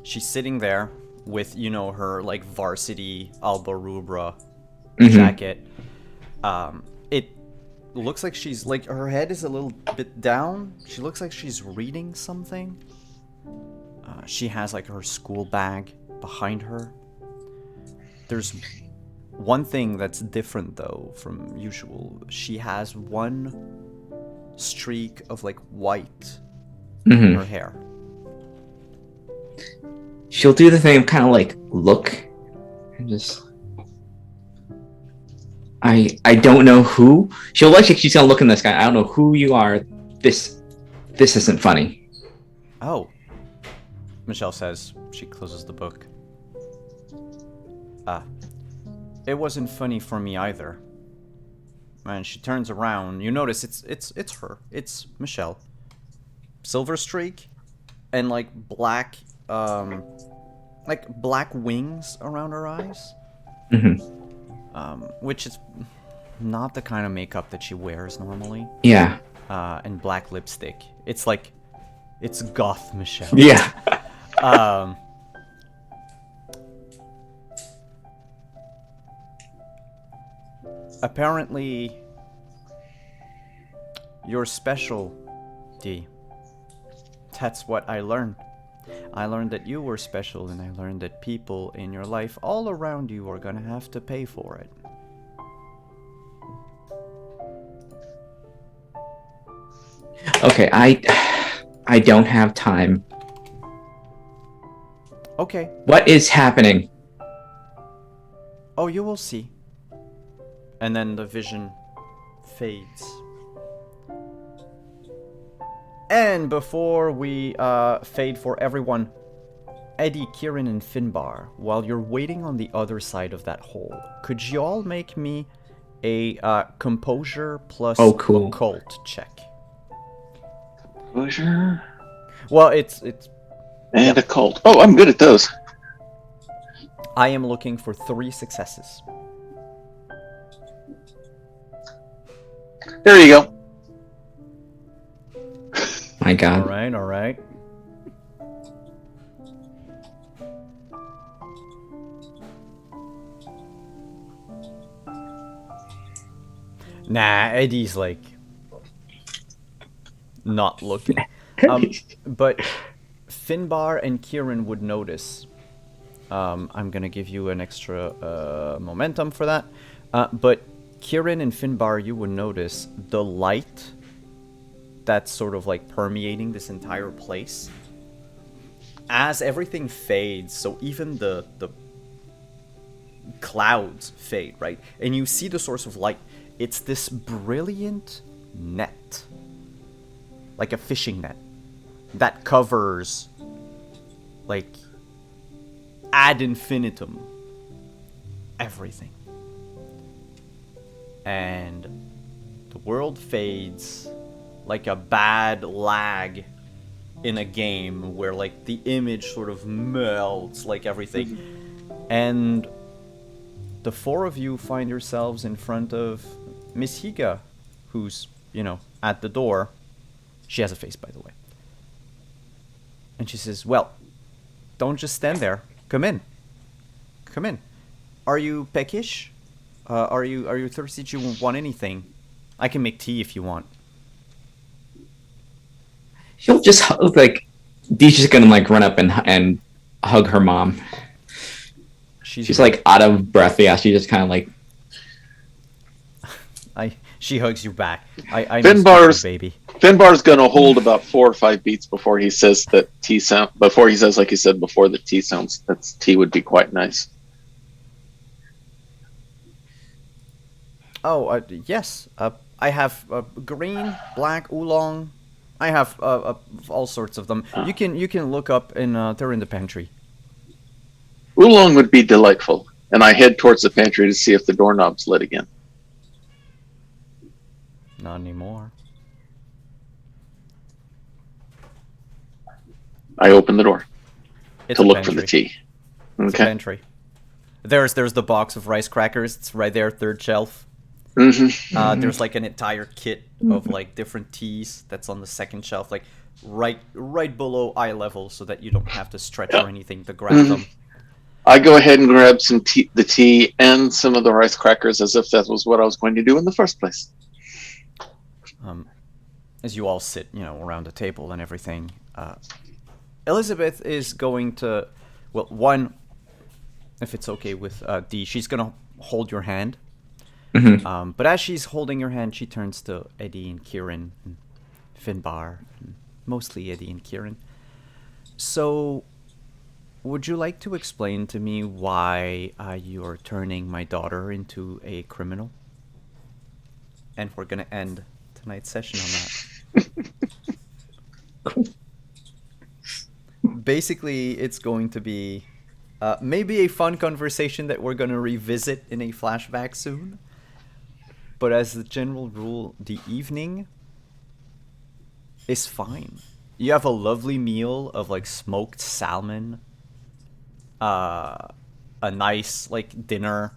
A: She's sitting there with, her, like, varsity Alba Rubra jacket. It looks like she's, like, her head is a little bit down. She looks like she's reading something. She has, like, her school bag behind her. There's one thing that's different, though, from usual. She has one streak of, like, white in her hair.
D: She'll do the thing of kind of like look and just... I don't know who. She's gonna look in the sky. I don't know who you are, this isn't funny.
A: Oh. Michelle says. She closes the book. It wasn't funny for me either. And she turns around. You notice it's her. It's Michelle. Silver streak and like black wings around her eyes. Which is not the kind of makeup that she wears normally.
D: Yeah.
A: And black lipstick. It's like it's goth Michelle.
D: Yeah.
A: Apparently, you're special, D. That's what I learned. I learned that you were special, and I learned that people in your life all around you are gonna have to pay for it.
D: Okay, I don't have time.
A: Okay.
D: What is happening?
A: Oh, you will see. And then the vision fades. And before we fade for everyone, Eddie, Kieran, and Finbar, while you're waiting on the other side of that hole, could you all make me a composure plus occult check?
E: Composure?
A: Well, it's
E: And occult. Oh, I'm good at those.
A: I am looking for 3 successes.
E: There you go.
D: My God.
A: All right. Nah, Eddie's like not looking. But Finbar and Kieran would notice. I'm gonna give you an extra momentum for that. But Kieran and Finbar, you would notice the light that's sort of like permeating this entire place. As everything fades, so even the clouds fade, right? And you see the source of light. It's this brilliant net. Like a fishing net. That covers, like, ad infinitum, everything. And the world fades like a bad lag in a game where, like, the image sort of melts, like everything. And the 4 of you find yourselves in front of Miss Higa, who's, at the door. She has a face, by the way. And she says, well, don't just stand there. Come in. Are you peckish? Are you thirsty? Do you want anything? I can make tea if you want.
D: She'll just Dee's just gonna run up and hug her mom. She's like out of breath. Yeah, she just kind of
A: She hugs you back. I
E: Finbar's
A: baby.
E: Finbar's gonna hold about 4 or 5 beats before he says that T sound. Before he says, like he said before, the T sounds. That's T would be quite nice.
A: Oh, yes. I have green, black, oolong. I have all sorts of them. You can look up and they're in the pantry.
E: Oolong would be delightful, and I head towards the pantry to see if the doorknob's lit again.
A: Not anymore.
E: I open the door
A: It's
E: to
A: a
E: look
A: pantry.
E: for the tea.
A: It's a
E: Okay.
A: pantry. There's the box of rice crackers. It's right there, 3rd shelf.
E: Mm-hmm.
A: There's like an entire kit of like different teas that's on the 2nd shelf, like right below eye level, so that you don't have to stretch or anything to grab them.
E: I go ahead and grab the tea and some of the rice crackers, as if that was what I was going to do in the first place.
A: As you all sit, around the table and everything, Elizabeth is going to, well, one, if it's okay with D, she's gonna hold your hand. But as she's holding your hand, she turns to Eddie and Kieran and Finbar, and mostly Eddie and Kieran. So, would you like to explain to me why you're turning my daughter into a criminal? And we're gonna end tonight's session on that. basically, it's going to be maybe a fun conversation that we're going to revisit in a flashback soon. But as the general rule, the evening is fine. You have a lovely meal of like smoked salmon, a nice like dinner.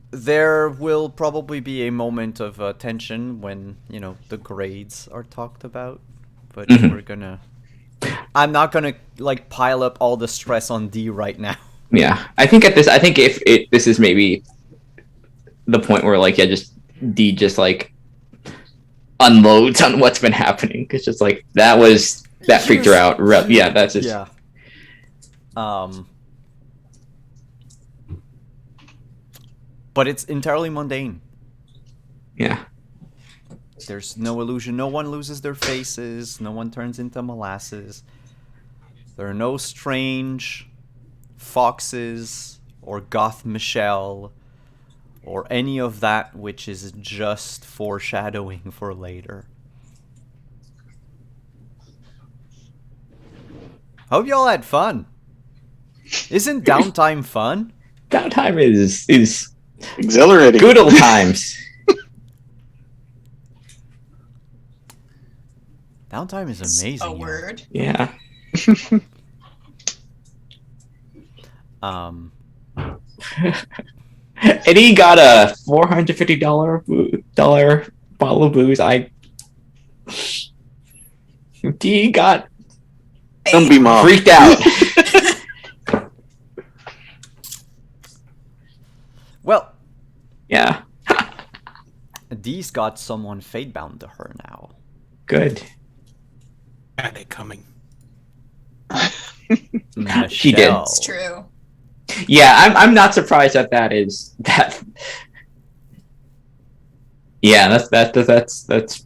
A: There will probably be a moment of tension when, you know, the grades are talked about, but I'm not gonna like pile up all the stress on D right now.
D: Yeah, I think if this is maybe the point where like just D just like unloads on what's been happening, because just like that freaked her out. Yeah, that's just
A: Yeah. But it's entirely mundane.
D: Yeah.
A: There's no illusion. No one loses their faces. No one turns into molasses. There are no strange foxes or goth Michelle or any of that which is just foreshadowing for later. Hope y'all had fun. Isn't downtime fun?
D: Downtime is
E: Exhilarating.
D: good old times.
A: Downtime is amazing.
C: A
A: y'all.
C: word.
D: Yeah. Eddie got a $450 bottle of booze. D got
E: Don't be mom.
D: freaked out.
A: Well,
D: Yeah.
A: Dee's got someone fate-bound to her now.
D: Good.
B: Had it coming.
D: She did.
A: Michelle.
C: It's true.
D: Yeah, I'm not surprised that is that. Yeah, that's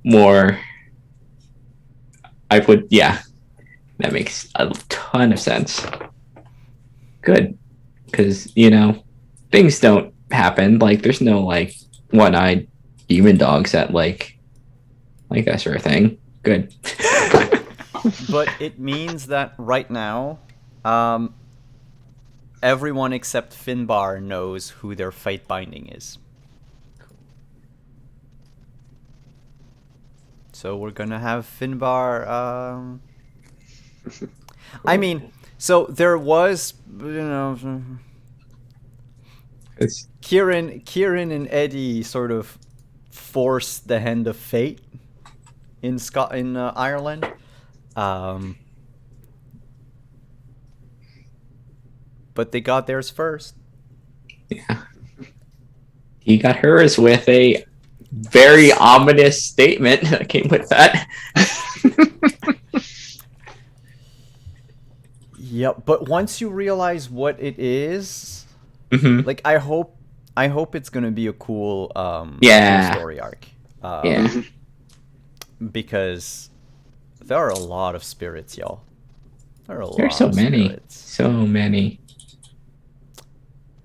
D: more. Yeah, that makes a ton of sense. Good, because things don't happen. Like there's no like one-eyed demon dogs at like that sort of thing. Good.
A: But it means that right now, everyone except Finbar knows who their fate binding is. So we're gonna have Finbar. I mean, so there was, Kieran and Eddie sort of forced the hand of fate in Ireland. But they got theirs first.
D: Yeah. He got hers with a very ominous statement that came with that.
A: Yep, but once you realize what it is,
D: Mm-hmm.
A: like I hope it's gonna be a cool
D: Yeah.
A: story arc.
D: Yeah.
A: Because there are a lot of spirits, y'all. There are a lot
D: There's so
A: of
D: many.
A: spirits.
D: So many.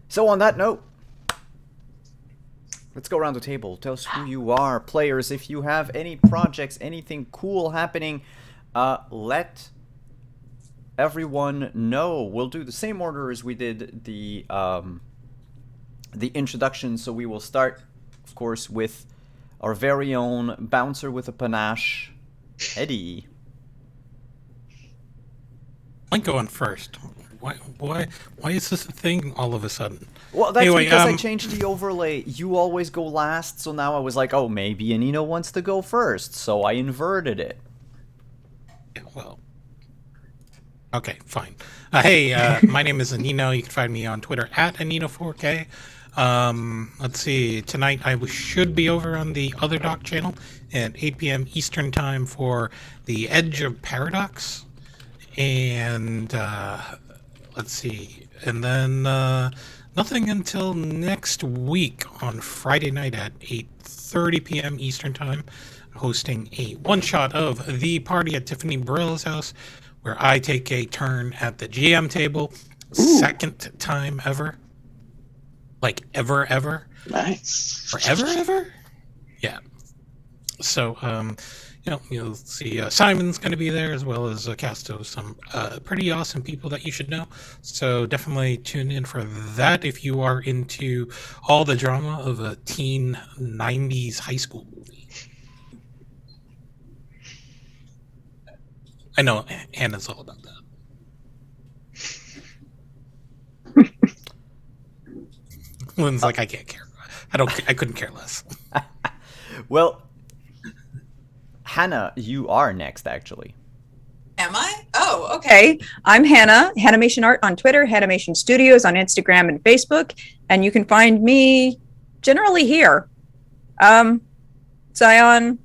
A: So on that note, let's go around the table. Tell us who you are, players. If you have any projects, anything cool happening, let everyone know. We'll do the same order as we did the introduction. So we will start, of course, with our very own bouncer with a panache, Eddie.
B: I'm going first. Why is this a thing all of a sudden?
A: Well, that's
B: Anyway,
A: because I changed the overlay. You always go last, so now I was like, oh, maybe Anino wants to go first, so I inverted it.
B: Yeah, well, okay, fine. Hey, my name is Anino. You can find me on Twitter at Anino4K. Let's see. Tonight I should be over on the Other Doc channel at 8 p.m. Eastern Time for The Edge of Paradox. And let's see. And then nothing until next week on Friday night at 8:30 p.m. Eastern Time, hosting a one-shot of The Party at Tiffany Burrell's house, where I take a turn at the GM table. Second time ever. Like ever.
E: Nice.
B: Forever ever? Yeah. So, you'll see Simon's going to be there, as well as a cast of some pretty awesome people that you should know. So definitely tune in for that if you are into all the drama of a teen 90s high school movie. I know Hannah's all about that. Lynn's like, I can't care. I couldn't care less.
A: Well, Hannah, you are next, actually.
C: Am I? Oh, okay. I'm Hannah, Hanimation Art on Twitter, Hanimation Studios on Instagram and Facebook, and you can find me generally here. Scion,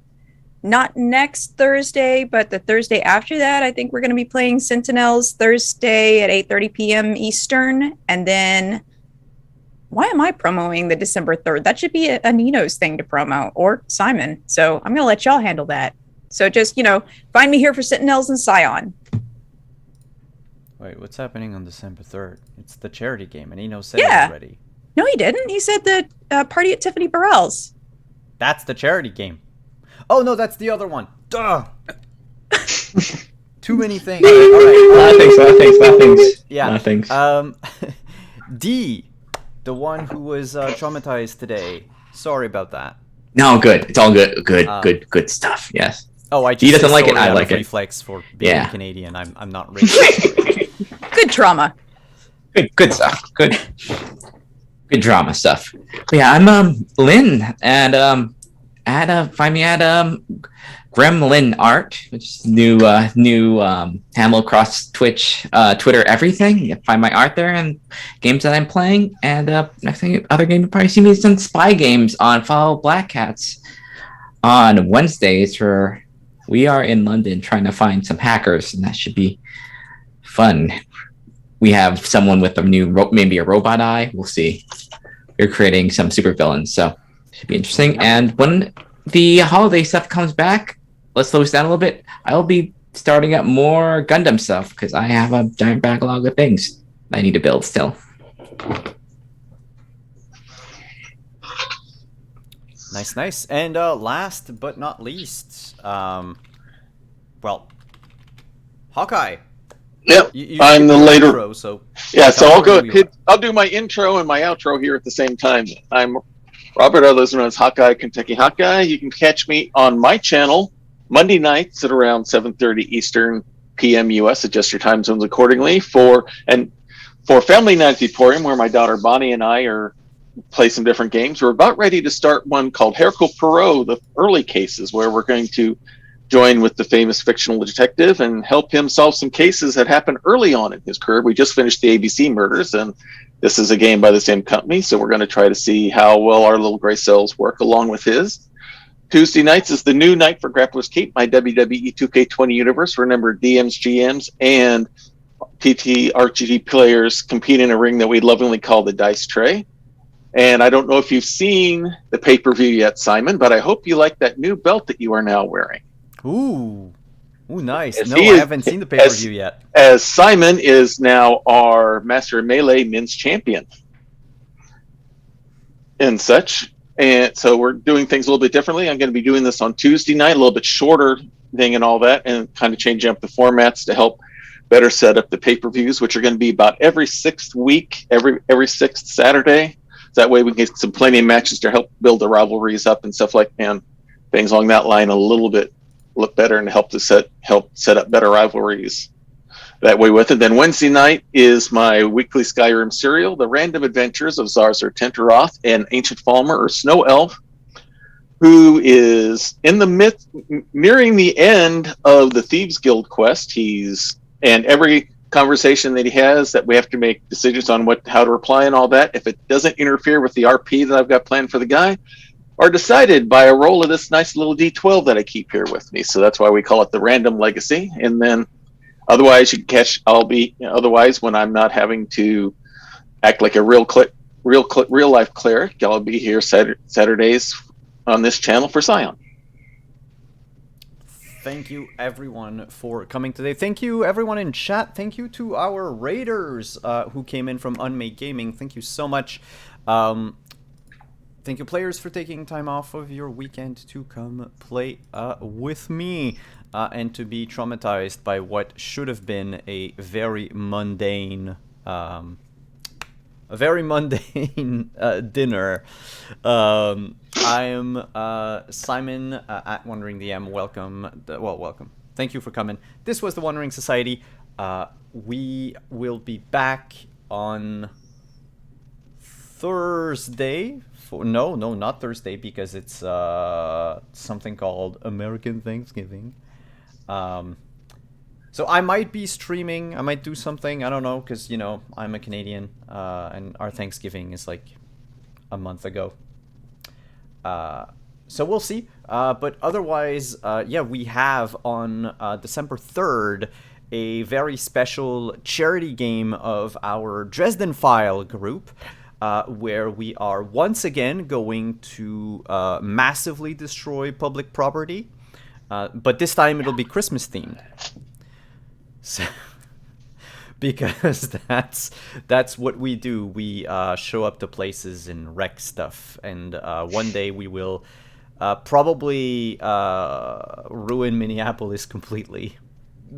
C: not next Thursday, but the Thursday after that, I think we're going to be playing Sentinels Thursday at 8:30 p.m. Eastern, and then why am I promoting the December 3rd? That should be a Nino's thing to promo, or Simon. So I'm going to let y'all handle that. So just, find me here for Sentinels and Scion.
A: Wait, what's happening on December 3rd? It's the charity game, and Nino said it already.
C: No, he didn't. He said the party at Tiffany Burrell's.
A: That's the charity game. Oh, no, that's the other one. Duh! Too many things. All right.
D: A lot of things.
A: Yeah.
D: A lot of things.
A: D, the one who was traumatized today. Sorry about that.
D: No, good. It's all good. Good stuff. Yes.
A: Oh, I just
D: He doesn't like it.
A: sorry
D: I
A: out of
D: like it.
A: reflex for being
D: Yeah.
A: Canadian. I'm not really sorry.
C: Good trauma.
D: Good stuff. Good drama stuff. But yeah, I'm Lynn, and find me at Gremlin Art, which is new handle across Twitch, Twitter, everything. You can find my art there and games that I'm playing. And next thing, other game, you'll probably see me some spy games on Follow Black Cats on Wednesdays. We are in London trying to find some hackers, and that should be fun. We have someone with a new, maybe a robot eye. We'll see. We're creating some supervillains, so it should be interesting. And when the holiday stuff comes back, let's slow this down a little bit. I'll be starting up more Gundam stuff because I have a giant backlog of things I need to build still.
A: Nice. And last but not least, Hawkeye.
E: Yep,
A: You
E: I'm the later.
A: intro, so
E: Yeah, so
A: tell
E: I'll
A: me
E: go.
A: who you are.
E: I'll do my intro and my outro here at the same time. I'm Robert, otherwise known as Hawkeye, Kentucky Hawkeye. You can catch me on my channel Monday nights at around 7:30 Eastern PM US. Adjust your time zones accordingly for Family Night Emporium, where my daughter Bonnie and I play some different games. We're about ready to start one called Hercule Poirot: The Early Cases, where we're going to join with the famous fictional detective and help him solve some cases that happened early on in his career. We just finished the ABC murders, and this is a game by the same company, so we're going to try to see how well our little gray cells work along with his. Tuesday nights is the new night for Grappler's Keep, my WWE 2K20 universe, where a number of DMs, GMs, and TTRPG players compete in a ring that we lovingly call the Dice Tray. And I don't know if you've seen the pay-per-view yet, Simon, but I hope you like that new belt that you are now wearing.
A: Ooh, nice.
E: As
A: No,
E: he
A: I
E: is-
A: haven't seen the pay-per-view yet.
E: As Simon is now our Master of Melee Men's Champion and such. And so we're doing things a little bit differently. I'm going to be doing this on Tuesday night, a little bit shorter thing and all that, and kind of changing up the formats to help better set up the pay-per-views, which are going to be about every sixth week, every sixth Saturday. So that way we can get some plenty of matches to help build the rivalries up and stuff like that, and things along that line a little bit look better and help set up better rivalries that way with it. Then Wednesday night is my weekly Skyrim serial, The Random Adventures of Zarzar Tenteroth, an ancient Falmer or snow elf who is in the nearing the end of the Thieves Guild quest. And every conversation that he has that we have to make decisions on how to reply and all that, if it doesn't interfere with the RP that I've got planned for the guy, are decided by a roll of this nice little D12 that I keep here with me. So that's why we call it the Random Legacy. And then otherwise you can catch, otherwise when I'm not having to act like a real life cleric, I'll be here Saturdays on this channel for Scion.
A: Thank you, everyone, for coming today. Thank you, everyone in chat. Thank you to our raiders who came in from Unmade Gaming. Thank you so much. Thank you, players, for taking time off of your weekend to come play with me and to be traumatized by what should have been a very mundane, dinner. I am Simon at Wandering DM. Welcome. Thank you for coming. This was the Wandering Society. We will be back on Thursday. No, not Thursday, because it's something called American Thanksgiving. So I might be streaming. I might do something. I don't know, because, you know, I'm a Canadian, and our Thanksgiving is like a month ago. So we'll see. But otherwise, yeah, we have on December 3rd a very special charity game of our Dresden File group, where we are once again going to massively destroy public property, but this time it'll be Christmas themed. So, because that's what we do. We show up to places and wreck stuff, and one day we will probably ruin Minneapolis completely.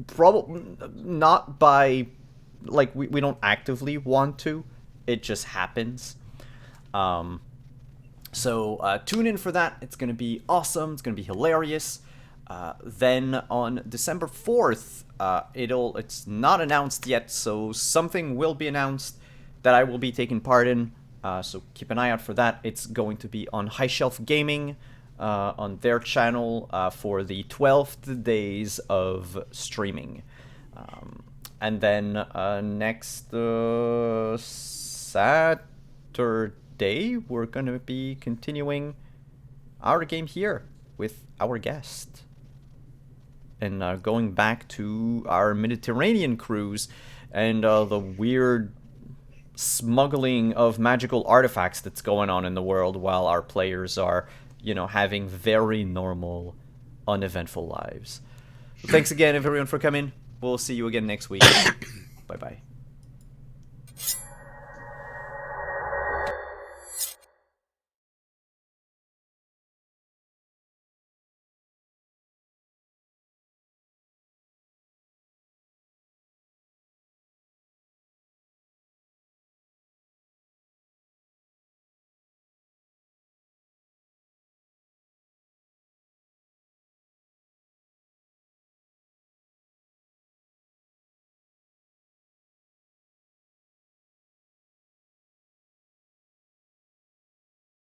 A: Probably not by, like, we don't actively want to. It just happens. So tune in for that. It's going to be awesome. It's going to be hilarious. Then on December 4th, it's not announced yet, so something will be announced that I will be taking part in. So keep an eye out for that. It's going to be on High Shelf Gaming, on their channel, for the 12th days of streaming. And then next Saturday, we're going to be continuing our game here with our guest. And going back to our Mediterranean cruise and the weird smuggling of magical artifacts that's going on in the world while our players are, you know, having very normal, uneventful lives. So thanks again, everyone, for coming. We'll see you again next week. Bye-bye.